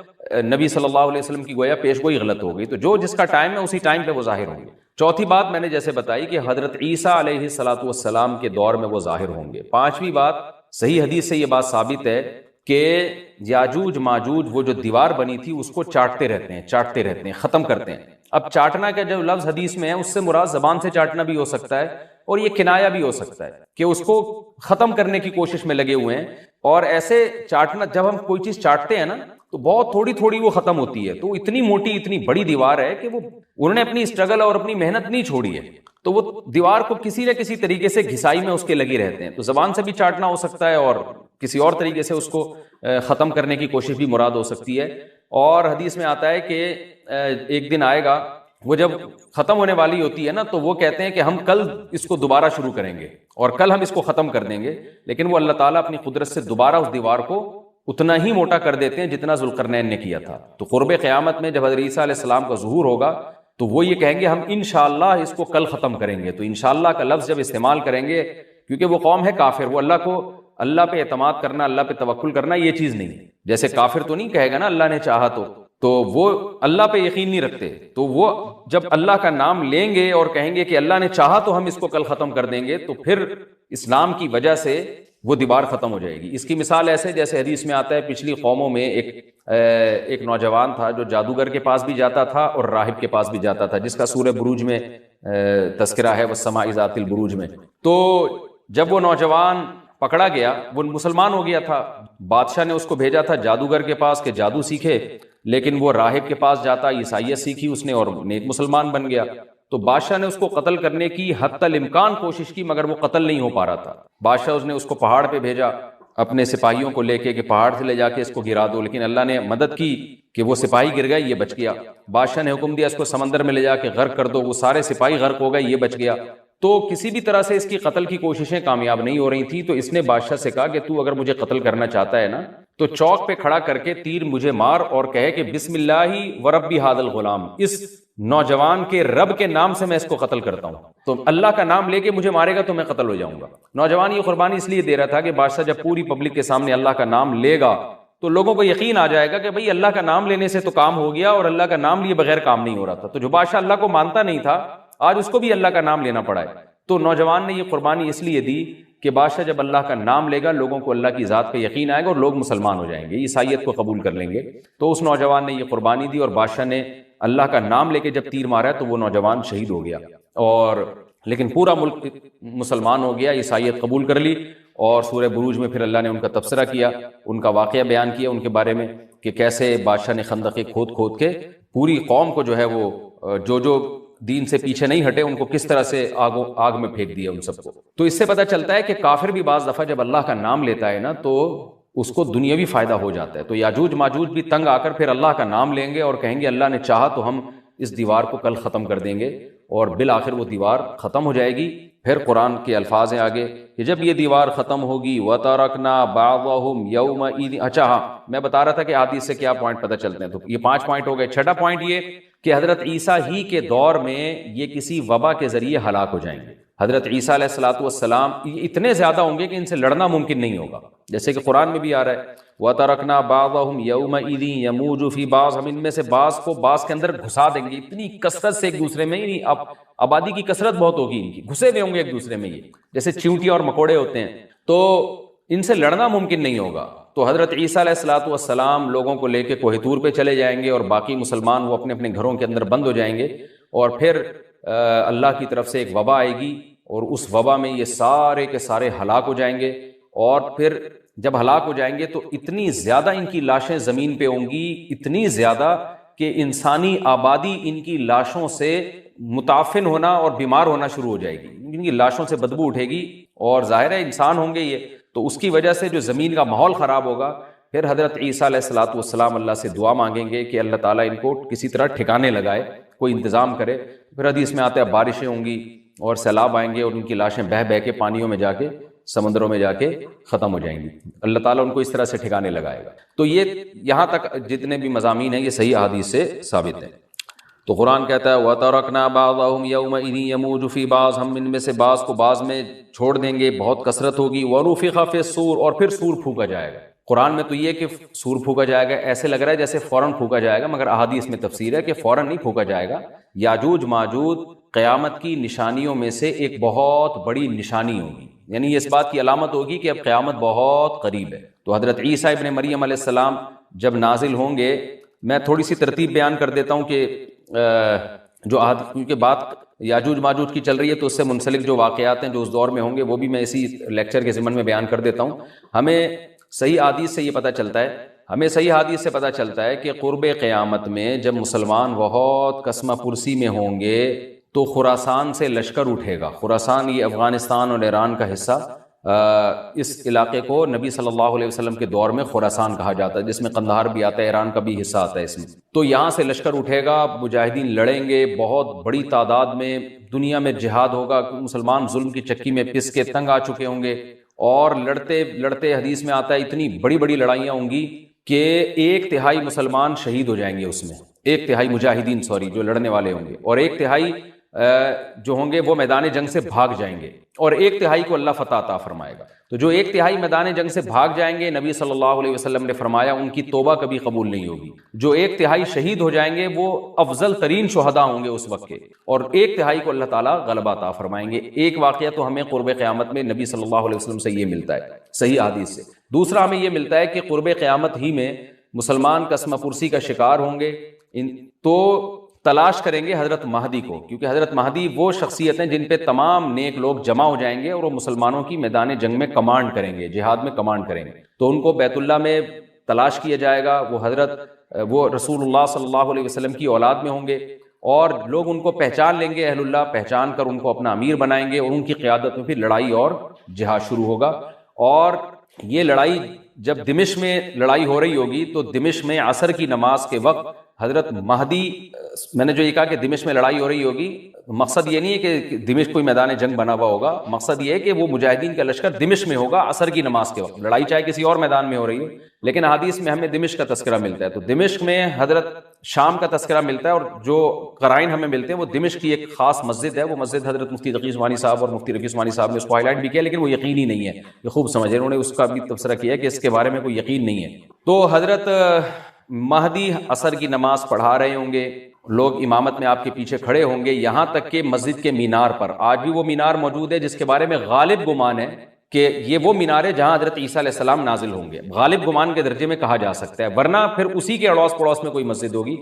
نبی صلی اللہ علیہ وسلم کی گویا پیش گوئی غلط ہو گئی، تو جو جس کا ٹائم ہے اسی ٹائم پہ وہ ظاہر ہوں گے۔ چوتھی بات میں نے جیسے بتائی کہ حضرت عیسیٰ علیہ السلام کے دور میں وہ ظاہر ہوں گے۔ پانچویں بات، صحیح حدیث سے یہ بات ثابت ہے کہ یاجوج ماجوج وہ جو دیوار بنی تھی اس کو چاٹتے رہتے ہیں ختم کرتے ہیں۔ اب چاٹنا کا جو لفظ حدیث میں ہے اس سے مراد زبان سے چاٹنا بھی ہو سکتا ہے اور یہ کنایا بھی ہو سکتا ہے کہ اس کو ختم کرنے کی کوشش میں لگے ہوئے ہیں۔ اور ایسے چاٹنا، جب ہم کوئی چیز چاٹتے ہیں نا تو بہت تھوڑی تھوڑی وہ ختم ہوتی ہے، تو اتنی موٹی اتنی بڑی دیوار ہے کہ وہ انہوں نے اپنی اسٹرگل اور اپنی محنت نہیں چھوڑی ہے، تو وہ دیوار کو کسی نہ کسی طریقے سے گھسائی میں اس کے لگے رہتے ہیں۔ تو زبان سے بھی چاٹنا ہو سکتا ہے اور کسی اور طریقے سے اس کو ختم کرنے کی کوشش بھی مراد ہو سکتی ہے۔ اور حدیث میں آتا ہے کہ ایک دن آئے گا وہ جب ختم ہونے والی ہوتی ہے نا تو وہ کہتے ہیں کہ ہم کل اس کو دوبارہ شروع کریں گے اور کل ہم اس کو ختم کر دیں گے، لیکن وہ اللہ تعالیٰ اپنی قدرت سے دوبارہ اس دیوار کو اتنا ہی موٹا کر دیتے ہیں جتنا ذوالقرنین نے کیا تھا۔ تو قرب قیامت میں جب حضرت عیسیٰ علیہ السلام کا ظہور ہوگا تو وہ یہ کہیں گے ہم انشاءاللہ اس کو کل ختم کریں گے۔ تو انشاءاللہ کا لفظ جب استعمال کریں گے، کیونکہ وہ قوم ہے کافر، وہ اللہ پہ اعتماد کرنا، اللہ پہ توکل کرنا یہ چیز نہیں ہے۔ جیسے کافر تو نہیں کہے گا نا اللہ نے چاہا تو وہ اللہ پہ یقین نہیں رکھتے، تو وہ جب اللہ کا نام لیں گے اور کہیں گے کہ اللہ نے چاہا تو ہم اس کو کل ختم کر دیں گے، تو پھر اسلام کی وجہ سے وہ دیوار ختم ہو جائے گی۔ اس کی مثال ایسے جیسے حدیث میں آتا ہے پچھلی قوموں میں ایک نوجوان تھا جو جادوگر کے پاس بھی جاتا تھا اور راہب کے پاس بھی جاتا تھا، جس کا سورہ بروج میں تذکرہ ہے والسماء ذات البروج میں۔ تو جب وہ نوجوان پکڑا گیا، وہ مسلمان ہو گیا تھا، بادشاہ نے اس کو بھیجا تھا جادوگر کے پاس کہ جادو سیکھے، لیکن وہ راہب کے پاس جاتا، عیسائیت سیکھی اس نے اور نیک مسلمان بن گیا۔ تو بادشاہ نے اس کو قتل کرنے کی حتی الامکان کوشش کی، مگر وہ قتل نہیں ہو پا رہا تھا۔ بادشاہ نے اس کو پہاڑ پہ بھیجا اپنے سپاہیوں کو لے کے کہ پہاڑ سے لے جا کے اس کو گرا دو، لیکن اللہ نے مدد کی کہ وہ سپاہی گر گئے، یہ بچ گیا۔ بادشاہ نے حکم دیا اس کو سمندر میں لے جا کے غرق کر دو، وہ سارے سپاہی غرق ہو گئے، یہ بچ گیا۔ تو کسی بھی طرح سے اس کی قتل کی کوششیں کامیاب نہیں ہو رہی تھی، تو اس نے بادشاہ سے کہا کہ تو اگر مجھے قتل کرنا چاہتا ہے نا تو چوک پہ کھڑا کر کے تیر مجھے مار اور کہے کہ بسم اللہ ورب ھذا الغلام، اس نوجوان کے رب کے نام سے میں اس کو قتل کرتا ہوں۔ تو اللہ کا نام لے کے مجھے مارے گا تو میں قتل ہو جاؤں گا۔ نوجوان یہ قربانی اس لیے دے رہا تھا کہ بادشاہ جب پوری پبلک کے سامنے اللہ کا نام لے گا تو لوگوں کو یقین آ جائے گا کہ بھئی اللہ کا نام لینے سے تو کام ہو گیا، اور اللہ کا نام لیے بغیر کام نہیں ہو رہا تھا۔ تو جو بادشاہ اللہ کو مانتا نہیں تھا آج اس کو بھی اللہ کا نام لینا پڑا ہے۔ تو نوجوان نے یہ قربانی اس لیے دی کہ بادشاہ جب اللہ کا نام لے گا لوگوں کو اللہ کی ذات پہ یقین آئے گا اور لوگ مسلمان ہو جائیں گے، عیسائیت کو قبول کر لیں گے۔ تو اس نوجوان نے یہ قربانی دی اور بادشاہ نے اللہ کا نام لے کے جب تیر مارا تو وہ نوجوان شہید ہو گیا، اور لیکن پورا ملک مسلمان ہو گیا، عیسائیت قبول کر لی۔ اور سورہ بروج میں پھر اللہ نے ان کا تبصرہ کیا، ان کا واقعہ بیان کیا ان کے بارے میں کہ کیسے بادشاہ نے خندقیں کھود کے پوری قوم کو جو ہے وہ جو دین سے پیچھے نہیں ہٹے ان کو کس طرح سے آگ میں پھینک دیا ان سب کو۔ تو اس سے پتہ چلتا ہے کہ کافر بھی بعض دفعہ جب اللہ کا نام لیتا ہے نا تو اس کو دنیاوی فائدہ ہو جاتا ہے۔ تو یاجوج ماجوج بھی تنگ آ کر پھر اللہ کا نام لیں گے اور کہیں گے اللہ نے چاہا تو ہم اس دیوار کو کل ختم کر دیں گے، اور بالآخر وہ دیوار ختم ہو جائے گی۔ پھر قرآن کے الفاظ ہیں آگے کہ جب یہ دیوار ختم ہوگی وَتَرَكْنَا بَعْضَهُمْ يَوْمَئِذٍ۔ اچھا ہاں، میں بتا رہا تھا کہ حدیث سے کیا پوائنٹ پتہ چلتے ہیں، تو یہ 5 پوائنٹ ہو گئے۔ چھٹا پوائنٹ یہ کہ حضرت عیسیٰ ہی کے دور میں یہ کسی وبا کے ذریعے ہلاک ہو جائیں گے۔ حضرت عیسیٰ علیہ السلام یہ اتنے زیادہ ہوں گے کہ ان سے لڑنا ممکن نہیں ہوگا، جیسے کہ قرآن میں بھی آ رہا ہے وَتَرَكْنَا بَعْضَهُمْ يَوْمَئِذٍ يَمُوجُ فِي بَعْضٍ، ہم ان میں سے بعض کو بعض کے اندر گھسا دیں گے، اتنی کثرت سے ایک دوسرے میں، اب آبادی کی کثرت بہت ہوگی، ان کی گھسے ہوئے ہوں گے ایک دوسرے میں، یہ جیسے چیونٹی اور مکوڑے ہوتے ہیں، تو ان سے لڑنا ممکن نہیں ہوگا۔ تو حضرت عیسیٰ علیہ السلام لوگوں کو لے کے کوہ طور پہ چلے جائیں گے اور باقی مسلمان وہ اپنے اپنے گھروں کے اندر بند ہو جائیں گے، اور پھر اللہ کی طرف سے ایک وبا آئے گی اور اس وبا میں یہ سارے کے سارے ہلاک ہو جائیں گے، اور پھر جب ہلاک ہو جائیں گے تو اتنی زیادہ ان کی لاشیں زمین پہ ہوں گی، اتنی زیادہ کہ انسانی آبادی ان کی لاشوں سے متعفن ہونا اور بیمار ہونا شروع ہو جائے گی، ان کی لاشوں سے بدبو اٹھے گی، اور ظاہر ہے انسان ہوں گے یہ، تو اس کی وجہ سے جو زمین کا ماحول خراب ہوگا، پھر حضرت عیسیٰ علیہ الصلوۃ والسلام اللہ سے دعا مانگیں گے کہ اللہ تعالیٰ ان کو کسی طرح ٹھکانے لگائے، کوئی انتظام کرے۔ پھر حدیث میں آتا ہے بارشیں ہوں گی اور سیلاب آئیں گے اور ان کی لاشیں بہہ بہہ کے پانیوں میں جا کے، سمندروں میں جا کے ختم ہو جائیں گی، اللہ تعالیٰ ان کو اس طرح سے ٹھکانے لگائے گا۔ تو یہ یہاں تک جتنے بھی مضامین ہیں یہ صحیح احادیث سے ثابت ہیں۔ تو قرآن کہتا ہے وَتَرَكْنَا بَعْضَهُمْ يَوْمَئِذٍ يَمُوجُ فِي بَعْضٍ، ہم ان میں سے بعض کو بعض میں چھوڑ دیں گے، بہت کثرت ہوگی۔ وَنُفِخَ فِي الصُّورِ، اور پھر سور پھونکا جائے گا۔ قرآن میں تو یہ کہ سور پھونکا جائے گا ایسے لگ رہا ہے جیسے فوراً پھونکا جائے گا، مگر احادیث میں تفسیر ہے کہ فوراً نہیں پھونکا جائے گا۔ یاجوج ماجوج قیامت کی نشانیوں میں سے ایک بہت بڑی نشانی ہوگی، یعنی یہ اس بات کی علامت ہوگی کہ اب قیامت بہت قریب ہے۔ تو حضرت عیسیٰ ابن مریم علیہ السلام جب نازل ہوں گے، میں تھوڑی سی ترتیب بیان کر دیتا ہوں کہ جو کیونکہ بات یاجوج ماجوج کی چل رہی ہے تو اس سے منسلک جو واقعات ہیں جو اس دور میں ہوں گے وہ بھی میں اسی لیکچر کے ضمن میں بیان کر دیتا ہوں۔ ہمیں صحیح حدیث سے یہ پتہ چلتا ہے، ہمیں صحیح حدیث سے پتہ چلتا ہے کہ قرب قیامت میں جب مسلمان بہت قسمہ پرسی میں ہوں گے تو خراسان سے لشکر اٹھے گا۔ خراسان یہ افغانستان اور ایران کا حصہ، اس علاقے کو نبی صلی اللہ علیہ وسلم کے دور میں خراسان کہا جاتا ہے، جس میں قندھار بھی آتا ہے، ایران کا بھی حصہ آتا ہے اس میں۔ تو یہاں سے لشکر اٹھے گا، مجاہدین لڑیں گے بہت بڑی تعداد میں، دنیا میں جہاد ہوگا، مسلمان ظلم کی چکی میں پس کے تنگ آ چکے ہوں گے، اور لڑتے لڑتے حدیث میں آتا ہے اتنی بڑی بڑی لڑائیاں ہوں گی کہ 1/3 مسلمان شہید ہو جائیں گے اس میں، 1/3 مجاہدین جو لڑنے والے ہوں گے، اور 1/3 جو ہوں گے وہ میدان جنگ سے بھاگ جائیں گے، اور 1/3 کو اللہ فتح عطا فرمائے گا۔ تو جو 1/3 میدان جنگ سے بھاگ جائیں گے، نبی صلی اللہ علیہ وسلم نے فرمایا ان کی توبہ کبھی قبول نہیں ہوگی۔ جو 1/3 شہید ہو جائیں گے وہ افضل ترین شہداء ہوں گے اس وقت کے، اور 1/3 کو اللہ تعالیٰ غلبہ عطا فرمائیں گے۔ ایک واقعہ تو ہمیں قرب قیامت میں نبی صلی اللہ علیہ وسلم سے یہ ملتا ہے صحیح حدیث سے۔ دوسرا ہمیں یہ ملتا ہے کہ قرب قیامت ہی میں مسلمان قسمہ پرسی کا شکار ہوں گے، تو تلاش کریں گے حضرت مہدی کو، کیونکہ حضرت مہدی وہ شخصیت ہیں جن پہ تمام نیک لوگ جمع ہو جائیں گے اور وہ مسلمانوں کی میدان جنگ میں کمانڈ کریں گے، جہاد میں کمانڈ کریں گے۔ تو ان کو بیت اللہ میں تلاش کیا جائے گا، وہ رسول اللہ صلی اللہ علیہ وسلم کی اولاد میں ہوں گے، اور لوگ ان کو پہچان لیں گے، اہل اللہ پہچان کر ان کو اپنا امیر بنائیں گے، اور ان کی قیادت میں پھر لڑائی اور جہاد شروع ہوگا۔ اور یہ لڑائی جب دمشق میں لڑائی ہو رہی ہوگی تو دمشق میں عصر کی نماز کے وقت حضرت مہدی، میں نے جو یہ کہا کہ دمشق میں لڑائی ہو رہی ہوگی، مقصد یہ نہیں ہے کہ دمشق کوئی میدان جنگ بنا ہوا ہوگا، مقصد یہ ہے کہ وہ مجاہدین کا لشکر دمشق میں ہوگا عصر کی نماز کے وقت، لڑائی چاہے کسی اور میدان میں ہو رہی ہو، لیکن حدیث میں ہمیں دمشق کا تذکرہ ملتا ہے۔ تو دمشق میں حضرت شام کا تذکرہ ملتا ہے، اور جو قرائن ہمیں ملتے ہیں وہ دمشق کی ایک خاص مسجد ہے، وہ مسجد حضرت مفتی تقی عثمانی صاحب اور مفتی رفیع عثمانی صاحب نے اس کو ہائی لائٹ بھی کیا، لیکن وہ یقینی نہیں ہے، یہ خوب سمجھیں، انہوں نے اس کا بھی تبصرہ کیا کہ اس کے بارے میں کوئی یقین نہیں ہے۔ تو حضرت مہدی عصر کی نماز پڑھا رہے ہوں گے، لوگ امامت میں آپ کے پیچھے کھڑے ہوں گے، یہاں تک کہ مسجد کے مینار پر، آج بھی وہ مینار موجود ہے جس کے بارے میں غالب گمان ہے کہ یہ وہ مینار ہے جہاں حضرت عیسیٰ علیہ السلام نازل ہوں گے، غالب گمان کے درجے میں کہا جا سکتا ہے، ورنہ پھر اسی کے اڑوس پڑوس میں کوئی مسجد ہوگی۔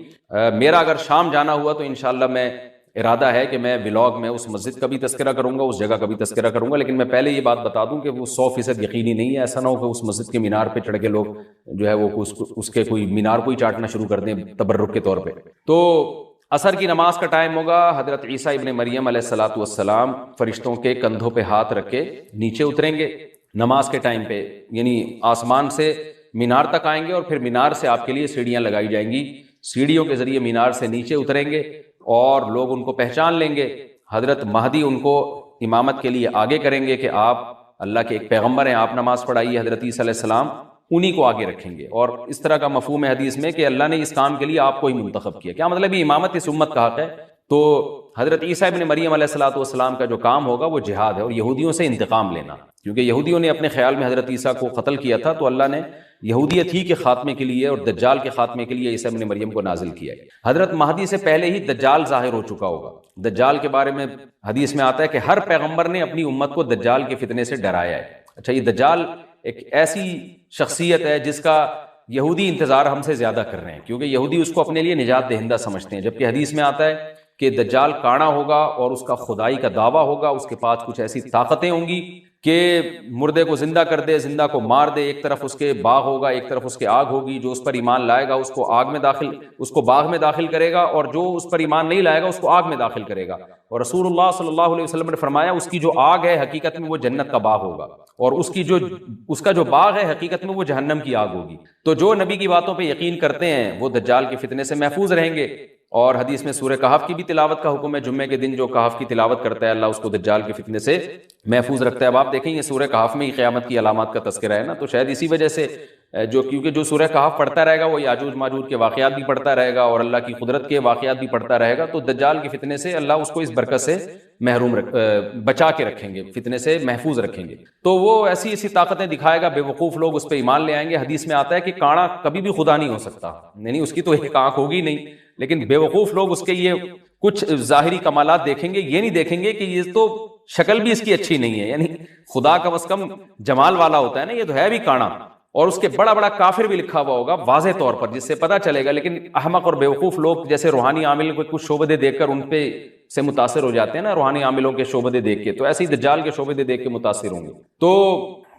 میرا اگر شام جانا ہوا تو انشاءاللہ میں ارادہ ہے کہ میں ولاگ میں اس مسجد کا بھی تذکرہ کروں گا، اس جگہ کا بھی تذکرہ کروں گا، لیکن میں پہلے یہ بات بتا دوں کہ وہ 100% یقینی نہیں ہے، ایسا نہ ہو کہ اس مسجد کے مینار پہ چڑھ کے لوگ جو ہے وہ اس کے کوئی مینار کو ہی چاٹنا شروع کر دیں تبرک کے طور پہ۔ تو عصر کی نماز کا ٹائم ہوگا، حضرت عیسیٰ ابن مریم علیہ الصلوۃ والسلام فرشتوں کے کندھوں پہ ہاتھ رکھ کے نیچے اتریں گے نماز کے ٹائم پہ، یعنی آسمان سے مینار تک آئیں گے، اور پھر مینار سے آپ کے لیے سیڑھیاں لگائی جائیں گی، سیڑھیوں کے ذریعے مینار سے نیچے اتریں گے اور لوگ ان کو پہچان لیں گے۔ حضرت مہدی ان کو امامت کے لیے آگے کریں گے کہ آپ اللہ کے ایک پیغمبر ہیں، آپ نماز پڑھائیے، حضرت عیسیٰ علیہ السلام انہی کو آگے رکھیں گے، اور اس طرح کا مفہوم ہے حدیث میں کہ اللہ نے اس کام کے لیے آپ کو ہی منتخب کیا۔ کیا مطلب ہے؟ امامت اس امت کا حق ہے۔ تو حضرت عیسیٰ ابن مریم علیہ الصلوۃ والسلام کا جو کام ہوگا وہ جہاد ہے، اور یہودیوں سے انتقام لینا، کیونکہ یہودیوں نے اپنے خیال میں حضرت عیسیٰ کو قتل کیا تھا، تو اللہ نے یہودیت ہی کے خاتمے کے لیے اور دجال کے خاتمے کے لیے عیسیٰ ابن مریم کو نازل کیا ہے۔ حضرت مہدی سے پہلے ہی دجال ظاہر ہو چکا ہوگا۔ دجال کے بارے میں حدیث میں آتا ہے کہ ہر پیغمبر نے اپنی امت کو دجال کے فتنے سے ڈرایا ہے۔ اچھا، یہ دجال ایک ایسی شخصیت ہے جس کا یہودی انتظار ہم سے زیادہ کر رہے ہیں، کیونکہ یہودی اس کو اپنے لیے نجات دہندہ سمجھتے ہیں، جبکہ حدیث میں آتا ہے کہ دجال کانا ہوگا اور اس کا خدائی کا دعویٰ ہوگا، اس کے پاس کچھ ایسی طاقتیں ہوں گی کہ مردے کو زندہ کر دے، زندہ کو مار دے، ایک طرف اس کے باغ ہوگا، ایک طرف اس کے آگ ہوگی، جو اس پر ایمان لائے گا اس کو باغ میں داخل کرے گا، اور جو اس پر ایمان نہیں لائے گا اس کو آگ میں داخل کرے گا۔ اور رسول اللہ صلی اللہ علیہ وسلم نے فرمایا اس کی جو آگ ہے حقیقت میں وہ جنت کا باغ ہوگا، اور اس کا جو باغ ہے حقیقت میں وہ جہنم کی آگ ہوگی۔ تو جو نبی کی باتوں پہ یقین کرتے ہیں وہ دجال کے فتنے سے محفوظ رہیں گے۔ اور حدیث میں سورہ کہف کی بھی تلاوت کا حکم ہے، جمعے کے دن جو کہف کی تلاوت کرتا ہے اللہ اس کو دجال کے فتنے سے محفوظ رکھتا ہے۔ اب آپ دیکھیں یہ سورہ کہف میں ہی قیامت کی علامات کا تذکرہ ہے نا، تو شاید اسی وجہ سے کیونکہ جو سورہ کہف پڑھتا رہے گا وہ یاجوج ماجوج کے واقعات بھی پڑھتا رہے گا اور اللہ کی قدرت کے واقعات بھی پڑھتا رہے گا، تو دجال کے فتنے سے اللہ اس کو اس برکت سے بچا کے رکھیں گے، فتنے سے محفوظ رکھیں گے۔ تو وہ ایسی طاقتیں دکھائے گا، بے وقوف لوگ اس پہ ایمان لے آئیں گے۔ حدیث میں آتا ہے کہ کانا کبھی بھی خدا نہیں ہو سکتا، یعنی اس کی تو ایک آنکھ ہوگی نہیں، لیکن بے وقوف لوگ اس کے یہ کچھ ظاہری کمالات دیکھیں گے، یہ نہیں دیکھیں گے کہ یہ تو شکل بھی اس کی اچھی نہیں ہے، یعنی خدا کم از کم جمال والا ہوتا ہے نا، یہ تو ہے بھی کانا، اور اس کے بڑا بڑا کافر بھی لکھا ہوا ہوگا واضح طور پر جس سے پتہ چلے گا۔ لیکن احمق اور بیوقوف لوگ جیسے روحانی عامل کو کچھ شعبدے دیکھ کر ان پہ سے متاثر ہو جاتے ہیں نا، روحانی عاملوں کے شعبدے دیکھ کے، تو ایسے ہی دجال کے شعبدے دیکھ کے متاثر ہوں گے۔ تو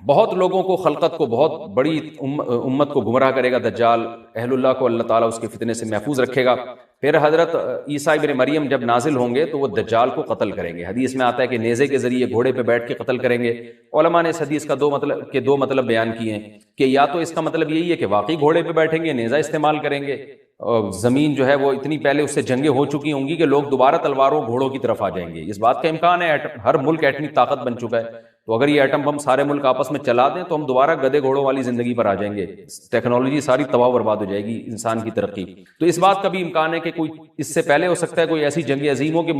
بہت لوگوں کو، خلقت کو، بہت بڑی امت کو گمراہ کرے گا دجال، اہل اللہ کو اللہ تعالیٰ اس کے فتنے سے محفوظ رکھے گا۔ پھر حضرت عیسیٰ ابن مریم جب نازل ہوں گے تو وہ دجال کو قتل کریں گے۔ حدیث میں آتا ہے کہ نیزے کے ذریعے گھوڑے پہ بیٹھ کے قتل کریں گے۔ علماء نے اس حدیث کا دو مطلب بیان کیے ہیں کہ یا تو اس کا مطلب یہی ہے کہ واقعی گھوڑے پہ بیٹھیں گے، نیزہ استعمال کریں گے، اور زمین جو ہے وہ اتنی پہلے اس سے جنگیں ہو چکی ہوں گی کہ لوگ دوبارہ تلواروں گھوڑوں کی طرف آ جائیں گے۔ اس بات کا امکان ہے، ہر ملک ایٹمی طاقت بن چکا ہے، تو اگر یہ ایٹم بم سارے ملک آپس میں چلا دیں تو ہم دوبارہ گدے گھوڑوں والی زندگی پر آ جائیں گے، ٹیکنالوجی ساری تباہ برباد ہو جائے گی، انسان کی ترقی۔ تو اس بات کا بھی امکان ہے کہ کوئی اس سے پہلے ہو سکتا ہے کوئی ایسی جنگ عظیم ہو کہ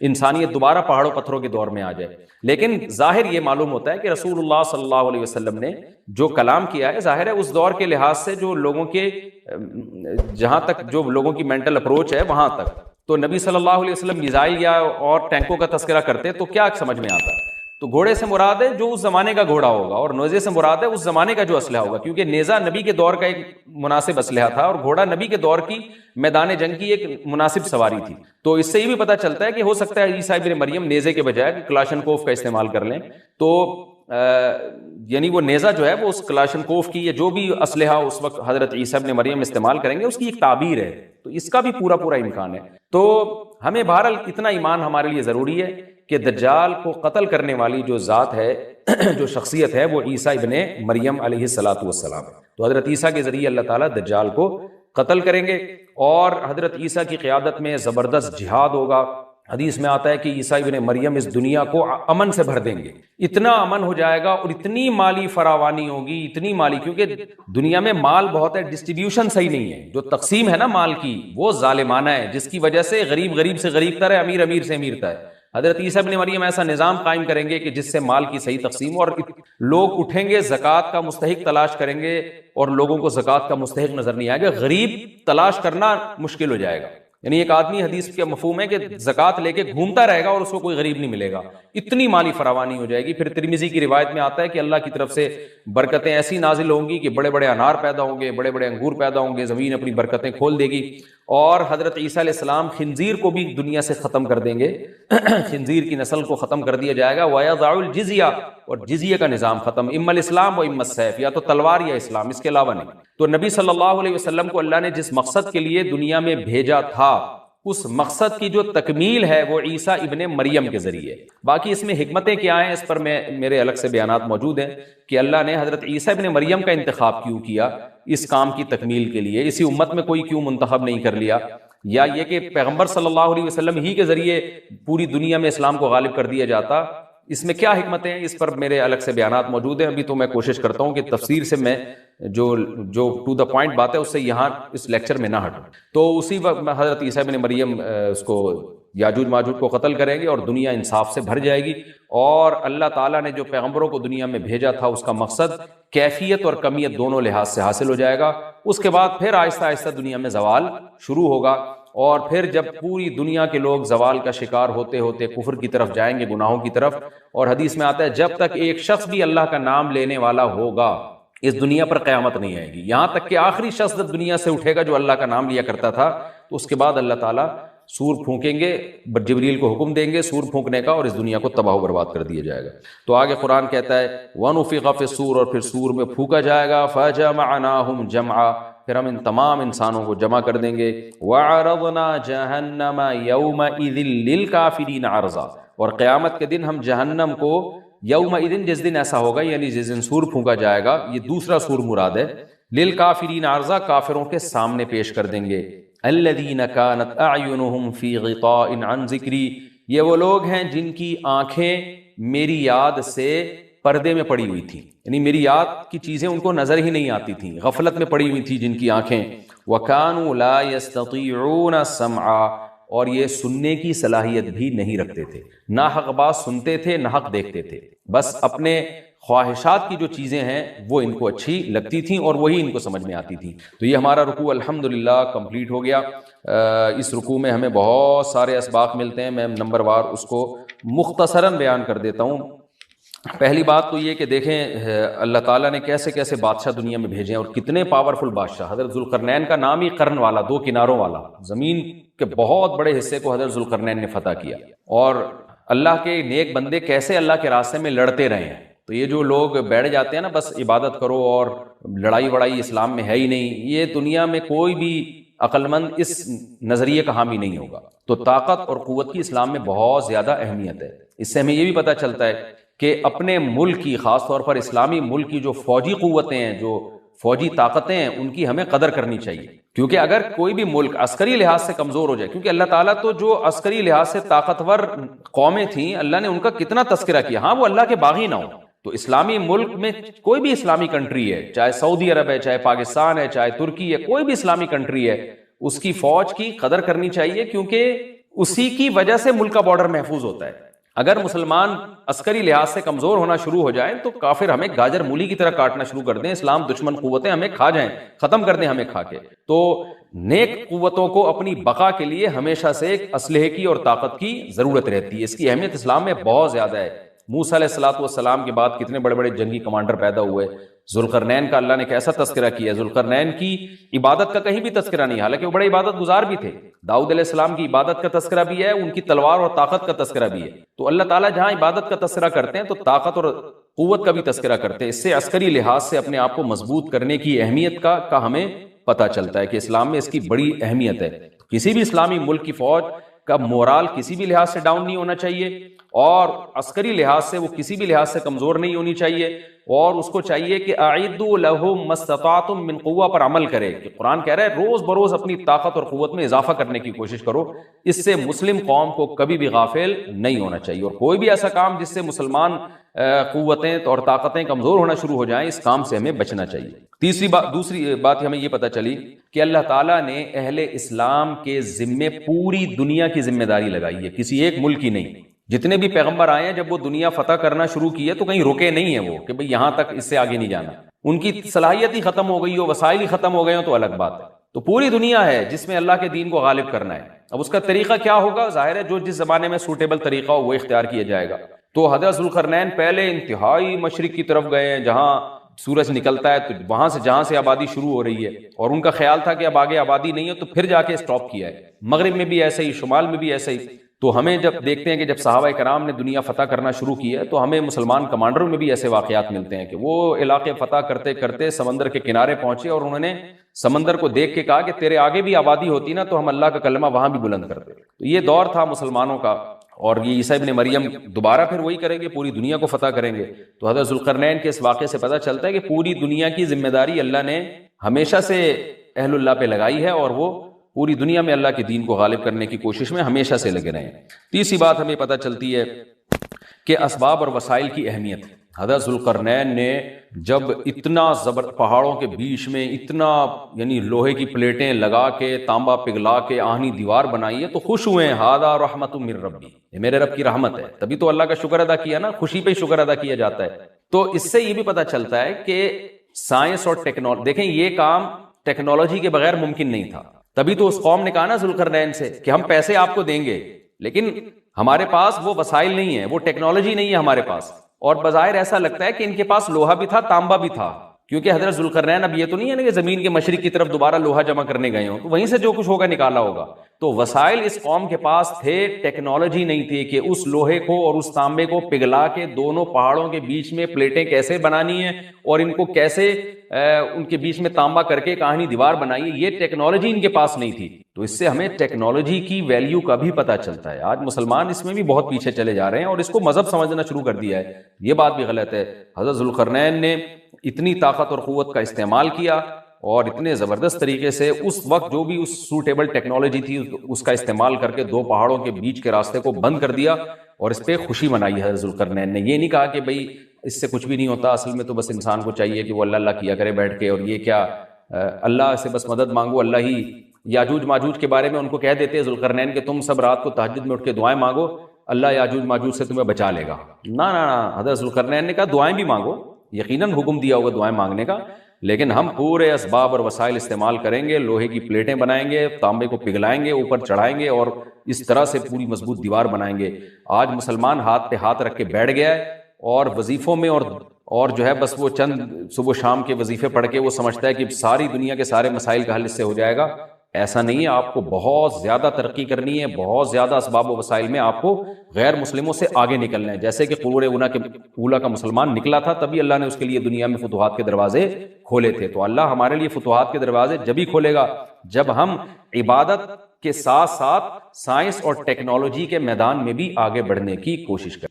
انسانیت دوبارہ پہاڑوں پتھروں کے دور میں آ جائے۔ لیکن ظاہر یہ معلوم ہوتا ہے کہ رسول اللہ صلی اللہ علیہ وسلم نے جو کلام کیا ہے، ظاہر ہے اس دور کے لحاظ سے جو لوگوں کے جہاں تک جو لوگوں کی مینٹل اپروچ ہے وہاں تک، تو نبی صلی اللہ علیہ وسلم میزائل یا اور ٹینکوں کا تذکرہ کرتے تو کیا سمجھ میں آتا؟ تو گھوڑے سے مراد ہے جو اس زمانے کا گھوڑا ہوگا، اور نیزے سے مراد ہے اس زمانے کا جو اسلحہ ہوگا، کیونکہ نیزہ نبی کے دور کا ایک مناسب اسلحہ تھا اور گھوڑا نبی کے دور کی میدان جنگ کی ایک مناسب سواری تھی۔ تو اس سے یہ بھی پتہ چلتا ہے کہ ہو سکتا ہے عیسیٰ ابن مریم نیزے کے بجائے کلاشنکوف کا استعمال کر لیں، تو یعنی وہ نیزہ جو ہے وہ اس کلاشنکوف کی یا جو بھی اسلحہ اس وقت حضرت عیسیٰ ابن مریم استعمال کریں گے اس کی ایک تعبیر ہے، تو اس کا بھی پورا امکان ہے۔ تو ہمیں بہرحال اتنا ایمان ہمارے لیے ضروری ہے کہ دجال کو قتل کرنے والی جو ذات ہے، جو شخصیت ہے، وہ عیسیٰ ابن مریم علیہ الصلوۃ والسلام ہے۔ تو حضرت عیسیٰ کے ذریعے اللہ تعالیٰ دجال کو قتل کریں گے، اور حضرت عیسیٰ کی قیادت میں زبردست جہاد ہوگا۔ حدیث میں آتا ہے کہ عیسیٰ ابن مریم اس دنیا کو امن سے بھر دیں گے، اتنا امن ہو جائے گا اور اتنی مالی فراوانی ہوگی، اتنی مالی، کیونکہ دنیا میں مال بہت ہے، ڈسٹریبیوشن صحیح نہیں ہے، جو تقسیم ہے نا مال کی وہ ظالمانہ ہے، جس کی وجہ سے غریب سے غریب تر ہے، امیر سے امیر تر ہے۔ حضرت عیسیٰ ابن مریم ایسا نظام قائم کریں گے کہ جس سے مال کی صحیح تقسیم ہو، اور لوگ اٹھیں گے زکوٰۃ کا مستحق تلاش کریں گے اور لوگوں کو زکوٰۃ کا مستحق نظر نہیں آئے گا، غریب تلاش کرنا مشکل ہو جائے گا۔ یعنی ایک آدمی، حدیث کا مفہوم ہے کہ زکوٰۃ لے کے گھومتا رہے گا اور اس کو کوئی غریب نہیں ملے گا، اتنی مالی فراوانی ہو جائے گی۔ پھر ترمذی کی روایت میں آتا ہے کہ اللہ کی طرف سے برکتیں ایسی نازل ہوں گی کہ بڑے بڑے انار پیدا ہوں گے، بڑے بڑے انگور پیدا ہوں گے، زمین اپنی برکتیں کھول دے گی، اور حضرت عیسیٰ علیہ السلام خنزیر کو بھی دنیا سے ختم کر دیں گے، خنزیر کی نسل کو ختم کر دیا جائے گا، وَيَضَعُ الْجِزْيَةَ، اور جزیہ کا نظام ختم، اما الاسلام و اما السیف، یا تو تلوار یا اسلام، اس کے علاوہ نہیں۔ تو نبی صلی اللہ علیہ وسلم کو اللہ نے جس مقصد کے لیے دنیا میں بھیجا تھا، اس مقصد کی جو تکمیل ہے وہ عیسیٰ ابن مریم کے ذریعے۔ باقی اس میں حکمتیں کیا ہیں اس پر میرے الگ سے بیانات موجود ہیں کہ اللہ نے حضرت عیسیٰ ابن مریم کا انتخاب کیوں کیا اس کام کی تکمیل کے لیے، اسی امت میں کوئی کیوں منتخب نہیں کر لیا، یا یہ کہ پیغمبر صلی اللہ علیہ وسلم ہی کے ذریعے پوری دنیا میں اسلام کو غالب کر دیا جاتا، اس میں کیا حکمتیں ہیں، اس پر میرے الگ سے بیانات موجود ہیں۔ ابھی تو میں کوشش کرتا ہوں کہ تفسیر سے میں جو ٹو دا پوائنٹ بات ہے اس سے یہاں اس لیکچر میں نہ ہٹوں۔ تو اسی وقت حضرت عیسیٰ ابن مریم اس کو یاجوج ماجوج کو قتل کریں گے اور دنیا انصاف سے بھر جائے گی، اور اللہ تعالیٰ نے جو پیغمبروں کو دنیا میں بھیجا تھا اس کا مقصد کیفیت اور کمیت دونوں لحاظ سے حاصل ہو جائے گا۔ اس کے بعد پھر آہستہ آہستہ دنیا میں زوال شروع ہوگا، اور پھر جب پوری دنیا کے لوگ زوال کا شکار ہوتے ہوتے کفر کی طرف جائیں گے، گناہوں کی طرف، اور حدیث میں آتا ہے جب تک ایک شخص بھی اللہ کا نام لینے والا ہوگا اس دنیا پر قیامت نہیں آئے گی، یہاں تک کہ آخری شخص جب دنیا سے اٹھے گا جو اللہ کا نام لیا کرتا تھا، تو اس کے بعد اللہ تعالیٰ سور پھونکیں گے، جبریل کو حکم دیں گے سور پھونکنے کا، اور اس دنیا کو تباہ و برباد کر دیا جائے گا۔ تو آگے قرآن کہتا ہے وَنُفِخَ فِي الصُّورِ، اور پھر سور میں پھونکا جائے گا، فَجَمَعْنَاهُمْ جَمْعًا، پھر ہم ان تمام انسانوں کو جمع کر دیں گے، وَعَرَضْنَا جَهَنَّمَ يَوْمَئِذٍ لِّلْكَافِرِينَ عَرْضًا، اور قیامت کے دن ہم جہنم کو یومئذ، جس دن ایسا ہوگا یعنی جس دن سور پھونکا جائے گا، یہ دوسرا سور مراد ہے، للکافرین عرضا، کافروں کے سامنے پیش کر دیں گے، الذین کانت اعینہم فی غطاء عن ذکری، یہ وہ لوگ ہیں جن کی آنکھیں میری یاد سے پردے میں پڑی ہوئی تھی، یعنی میری یاد کی چیزیں ان کو نظر ہی نہیں آتی تھیں، غفلت میں پڑی ہوئی تھی جن کی آنکھیں، وَكَانُوا لَا يَسْتَطِيعُونَ السَّمْعَ، اور یہ سننے کی صلاحیت بھی نہیں رکھتے تھے، نہ حق بات سنتے تھے نہ حق دیکھتے تھے، بس اپنے خواہشات کی جو چیزیں ہیں وہ ان کو اچھی لگتی تھیں اور وہی ان کو سمجھ میں آتی تھیں۔ تو یہ ہمارا رکوع الحمدللہ کمپلیٹ ہو گیا۔ اس رکوع میں ہمیں بہت سارے اسباق ملتے ہیں، میں نمبر وار اس کو مختصراً بیان کر دیتا ہوں۔ پہلی بات تو یہ کہ دیکھیں اللہ تعالیٰ نے کیسے کیسے بادشاہ دنیا میں بھیجے ہیں، اور کتنے پاورفل بادشاہ۔ حضرت ذوالقرنین کا نام ہی قرن والا، دو کناروں والا، زمین کے بہت بڑے حصے کو حضرت ذوالقرنین نے فتح کیا، اور اللہ کے نیک بندے کیسے اللہ کے راستے میں لڑتے رہے ہیں۔ تو یہ جو لوگ بیٹھ جاتے ہیں نا بس عبادت کرو اور لڑائی وڑائی اسلام میں ہے ہی نہیں، یہ دنیا میں کوئی بھی عقل مند اس نظریے کا حامی نہیں ہوگا۔ تو طاقت اور قوت کی اسلام میں بہت زیادہ اہمیت ہے۔ اس سے ہمیں یہ بھی پتہ چلتا ہے کہ اپنے ملک کی، خاص طور پر اسلامی ملک کی جو فوجی قوتیں ہیں، جو فوجی طاقتیں ہیں، ان کی ہمیں قدر کرنی چاہیے، کیونکہ اگر کوئی بھی ملک عسکری لحاظ سے کمزور ہو جائے، کیونکہ اللہ تعالیٰ تو جو عسکری لحاظ سے طاقتور قومیں تھیں اللہ نے ان کا کتنا تذکرہ کیا، ہاں وہ اللہ کے باغی نہ ہو۔ تو اسلامی ملک میں کوئی بھی اسلامی کنٹری ہے، چاہے سعودی عرب ہے، چاہے پاکستان ہے، چاہے ترکی ہے، کوئی بھی اسلامی کنٹری ہے، اس کی فوج کی قدر کرنی چاہیے، کیونکہ اسی کی وجہ سے ملک کا بارڈر محفوظ ہوتا ہے۔ اگر مسلمان عسکری لحاظ سے کمزور ہونا شروع ہو جائیں تو کافر ہمیں گاجر مولی کی طرح کاٹنا شروع کر دیں، اسلام دشمن قوتیں ہمیں کھا جائیں، ختم کر دیں ہمیں کھا کے۔ تو نیک قوتوں کو اپنی بقا کے لیے ہمیشہ سے ایک اسلحے کی اور طاقت کی ضرورت رہتی ہے، اس کی اہمیت اسلام میں بہت زیادہ ہے۔ موسیٰ علیہ الصلوۃ والسلام کے بعد کتنے بڑے بڑے جنگی کمانڈر پیدا ہوئے، ذوالقرنین کا اللہ نے کیسا تذکرہ کیا ہے۔ ذوالقرنین کی عبادت کا کہیں بھی تذکرہ نہیں، حالانکہ وہ بڑے عبادت گزار بھی تھے۔ داؤد علیہ السلام کی عبادت کا تذکرہ بھی ہے، ان کی تلوار اور طاقت کا تذکرہ بھی ہے۔ تو اللہ تعالیٰ جہاں عبادت کا تذکرہ کرتے ہیں تو طاقت اور قوت کا بھی تذکرہ کرتے ہیں۔ اس سے عسکری لحاظ سے اپنے آپ کو مضبوط کرنے کی اہمیت کا ہمیں پتہ چلتا ہے کہ اسلام میں اس کی بڑی اہمیت ہے۔ کسی بھی اسلامی ملک کی فوج کا مورال کسی بھی لحاظ سے ڈاؤن نہیں ہونا چاہیے، اور عسکری لحاظ سے وہ کسی بھی لحاظ سے کمزور نہیں ہونی چاہیے، اور اس کو چاہیے کہ اعدوا لهم ما استطعتم من قوہ پر عمل کرے، کہ قرآن کہہ رہا ہے روز بروز اپنی طاقت اور قوت میں اضافہ کرنے کی کوشش کرو۔ اس سے مسلم قوم کو کبھی بھی غافل نہیں ہونا چاہیے، اور کوئی بھی ایسا کام جس سے مسلمان قوتیں اور طاقتیں کمزور ہونا شروع ہو جائیں، اس کام سے ہمیں بچنا چاہیے۔ دوسری بات ہمیں یہ پتہ چلی کہ اللہ تعالیٰ نے اہل اسلام کے ذمے پوری دنیا کی ذمہ داری لگائی ہے، کسی ایک ملک کی نہیں۔ جتنے بھی پیغمبر آئے ہیں جب وہ دنیا فتح کرنا شروع کی ہے تو کہیں رکے نہیں ہیں وہ کہ بھئی یہاں تک، اس سے آگے نہیں جانا۔ ان کی صلاحیت ہی ختم ہو گئی ہو، وسائل ہی ختم ہو گئے ہوں تو الگ بات ہے۔ تو پوری دنیا ہے جس میں اللہ کے دین کو غالب کرنا ہے۔ اب اس کا طریقہ کیا ہوگا؟ ظاہر ہے جو جس زمانے میں سوٹیبل طریقہ ہو وہ اختیار کیا جائے گا۔ تو حضرت ذوالقرنین پہلے انتہائی مشرق کی طرف گئے ہیں، جہاں سورج نکلتا ہے تو وہاں سے جہاں سے آبادی شروع ہو رہی ہے، اور ان کا خیال تھا کہ اب آگے آبادی نہیں ہے تو پھر جا کے اسٹاپ کیا ہے۔ مغرب میں بھی ایسے ہی، شمال میں بھی ایسے ہی۔ تو ہمیں جب دیکھتے ہیں کہ جب صحابہ کرام نے دنیا فتح کرنا شروع کی ہے تو ہمیں مسلمان کمانڈروں میں بھی ایسے واقعات ملتے ہیں کہ وہ علاقے فتح کرتے کرتے سمندر کے کنارے پہنچے، اور انہوں نے سمندر کو دیکھ کے کہا کہ تیرے آگے بھی آبادی ہوتی نا تو ہم اللہ کا کلمہ وہاں بھی بلند کرتے۔ تو یہ دور تھا مسلمانوں کا، اور یہ عیسیٰ ابن مریم دوبارہ پھر وہی کریں گے، پوری دنیا کو فتح کریں گے۔ تو حضرت ذوالقرنین کے اس واقعے سے پتہ چلتا ہے کہ پوری دنیا کی ذمہ داری اللہ نے ہمیشہ سے اہل اللہ پہ لگائی ہے، اور وہ پوری دنیا میں اللہ کے دین کو غالب کرنے کی کوشش میں ہمیشہ سے لگے رہے ہیں۔ تیسری بات ہمیں پتہ چلتی ہے کہ اسباب اور وسائل کی اہمیت۔ حضرت ذوالقرنین نے جب اتنا پہاڑوں کے بیچ میں اتنا یعنی لوہے کی پلیٹیں لگا کے، تانبا پگھلا کے آہنی دیوار بنائی ہے تو خوش ہوئے ہیں، ھذا رحمت من ربی، یہ میرے رب کی رحمت ہے۔ تبھی تو اللہ کا شکر ادا کیا نا، خوشی پہ شکر ادا کیا جاتا ہے۔ تو اس سے یہ بھی پتہ چلتا ہے کہ سائنس اور ٹیکنالوجی، دیکھیں یہ کام ٹیکنالوجی کے بغیر ممکن نہیں تھا۔ تبھی تو اس قوم نے کہا نا ذوالقرنین سے کہ ہم پیسے آپ کو دیں گے، لیکن ہمارے پاس وہ وسائل نہیں ہے، وہ ٹیکنالوجی نہیں ہے ہمارے پاس۔ اور بظاہر ایسا لگتا ہے کہ ان کے پاس لوہا بھی تھا، تانبا بھی تھا، کیونکہ حضرت ذوالقرنین اب یہ تو نہیں ہے نا کہ زمین کے مشرق کی طرف دوبارہ لوہا جمع کرنے گئے ہوں، تو وہیں سے جو کچھ ہوگا نکالا ہوگا. تو وسائل اس قوم کے پاس تھے، ٹیکنالوجی نہیں تھی کہ اس لوہے کو اور اس تانبے کو پگھلا کے دونوں پہاڑوں کے بیچ میں پلیٹیں کیسے بنانی ہیں اور ان کو کیسے ان کے بیچ میں تانبا کر کے کہانی دیوار بنائی ہے، یہ ٹیکنالوجی ان کے پاس نہیں تھی. تو اس سے ہمیں ٹیکنالوجی کی ویلیو کا بھی پتہ چلتا ہے. آج مسلمان اس میں بھی بہت پیچھے چلے جا رہے ہیں اور اس کو مذہب سمجھنا شروع کر دیا ہے. یہ بات بھی غلط ہے. حضرت ذوالقرنین نے اتنی طاقت اور قوت کا استعمال کیا اور اتنے زبردست طریقے سے اس وقت جو بھی اس سوٹیبل ٹیکنالوجی تھی اس کا استعمال کر کے دو پہاڑوں کے بیچ کے راستے کو بند کر دیا اور اس پہ خوشی منائی حضرت ذوالقرنین نے. یہ نہیں کہا کہ بھئی اس سے کچھ بھی نہیں ہوتا، اصل میں تو بس انسان کو چاہیے کہ وہ اللہ اللہ کیا کرے بیٹھ کے، اور یہ کیا اللہ سے بس مدد مانگو، اللہ ہی. یاجوج ماجوج کے بارے میں ان کو کہہ دیتے ذوالقرنین کہ تم سب رات کو تہجد میں اٹھ کے دعائیں مانگو، اللہ یاجوج ماجوج سے تمہیں بچا لے گا. نہ نہ نہ، حضرت ذوالقرنین نے کہا دعائیں بھی مانگو، یقیناً حکم دیا ہوگا دعائیں مانگنے کا، لیکن ہم پورے اسباب اور وسائل استعمال کریں گے، لوہے کی پلیٹیں بنائیں گے، تانبے کو پگھلائیں گے، اوپر چڑھائیں گے اور اس طرح سے پوری مضبوط دیوار بنائیں گے. آج مسلمان ہاتھ پہ ہاتھ رکھ کے بیٹھ گیا ہے اور وظیفوں میں اور جو ہے بس وہ چند صبح شام کے وظیفے پڑھ کے وہ سمجھتا ہے کہ ساری دنیا کے سارے مسائل کا حل اس سے ہو جائے گا. ایسا نہیں ہے. آپ کو بہت زیادہ ترقی کرنی ہے، بہت زیادہ اسباب و وسائل میں آپ کو غیر مسلموں سے آگے نکلنا ہے. جیسے کہ قرون اولیٰ کا مسلمان نکلا تھا، تبھی اللہ نے اس کے لیے دنیا میں فتوحات کے دروازے کھولے تھے. تو اللہ ہمارے لیے فتوحات کے دروازے جب ہی کھولے گا جب ہم عبادت کے ساتھ ساتھ سائنس اور ٹیکنالوجی کے میدان میں بھی آگے بڑھنے کی کوشش کریں.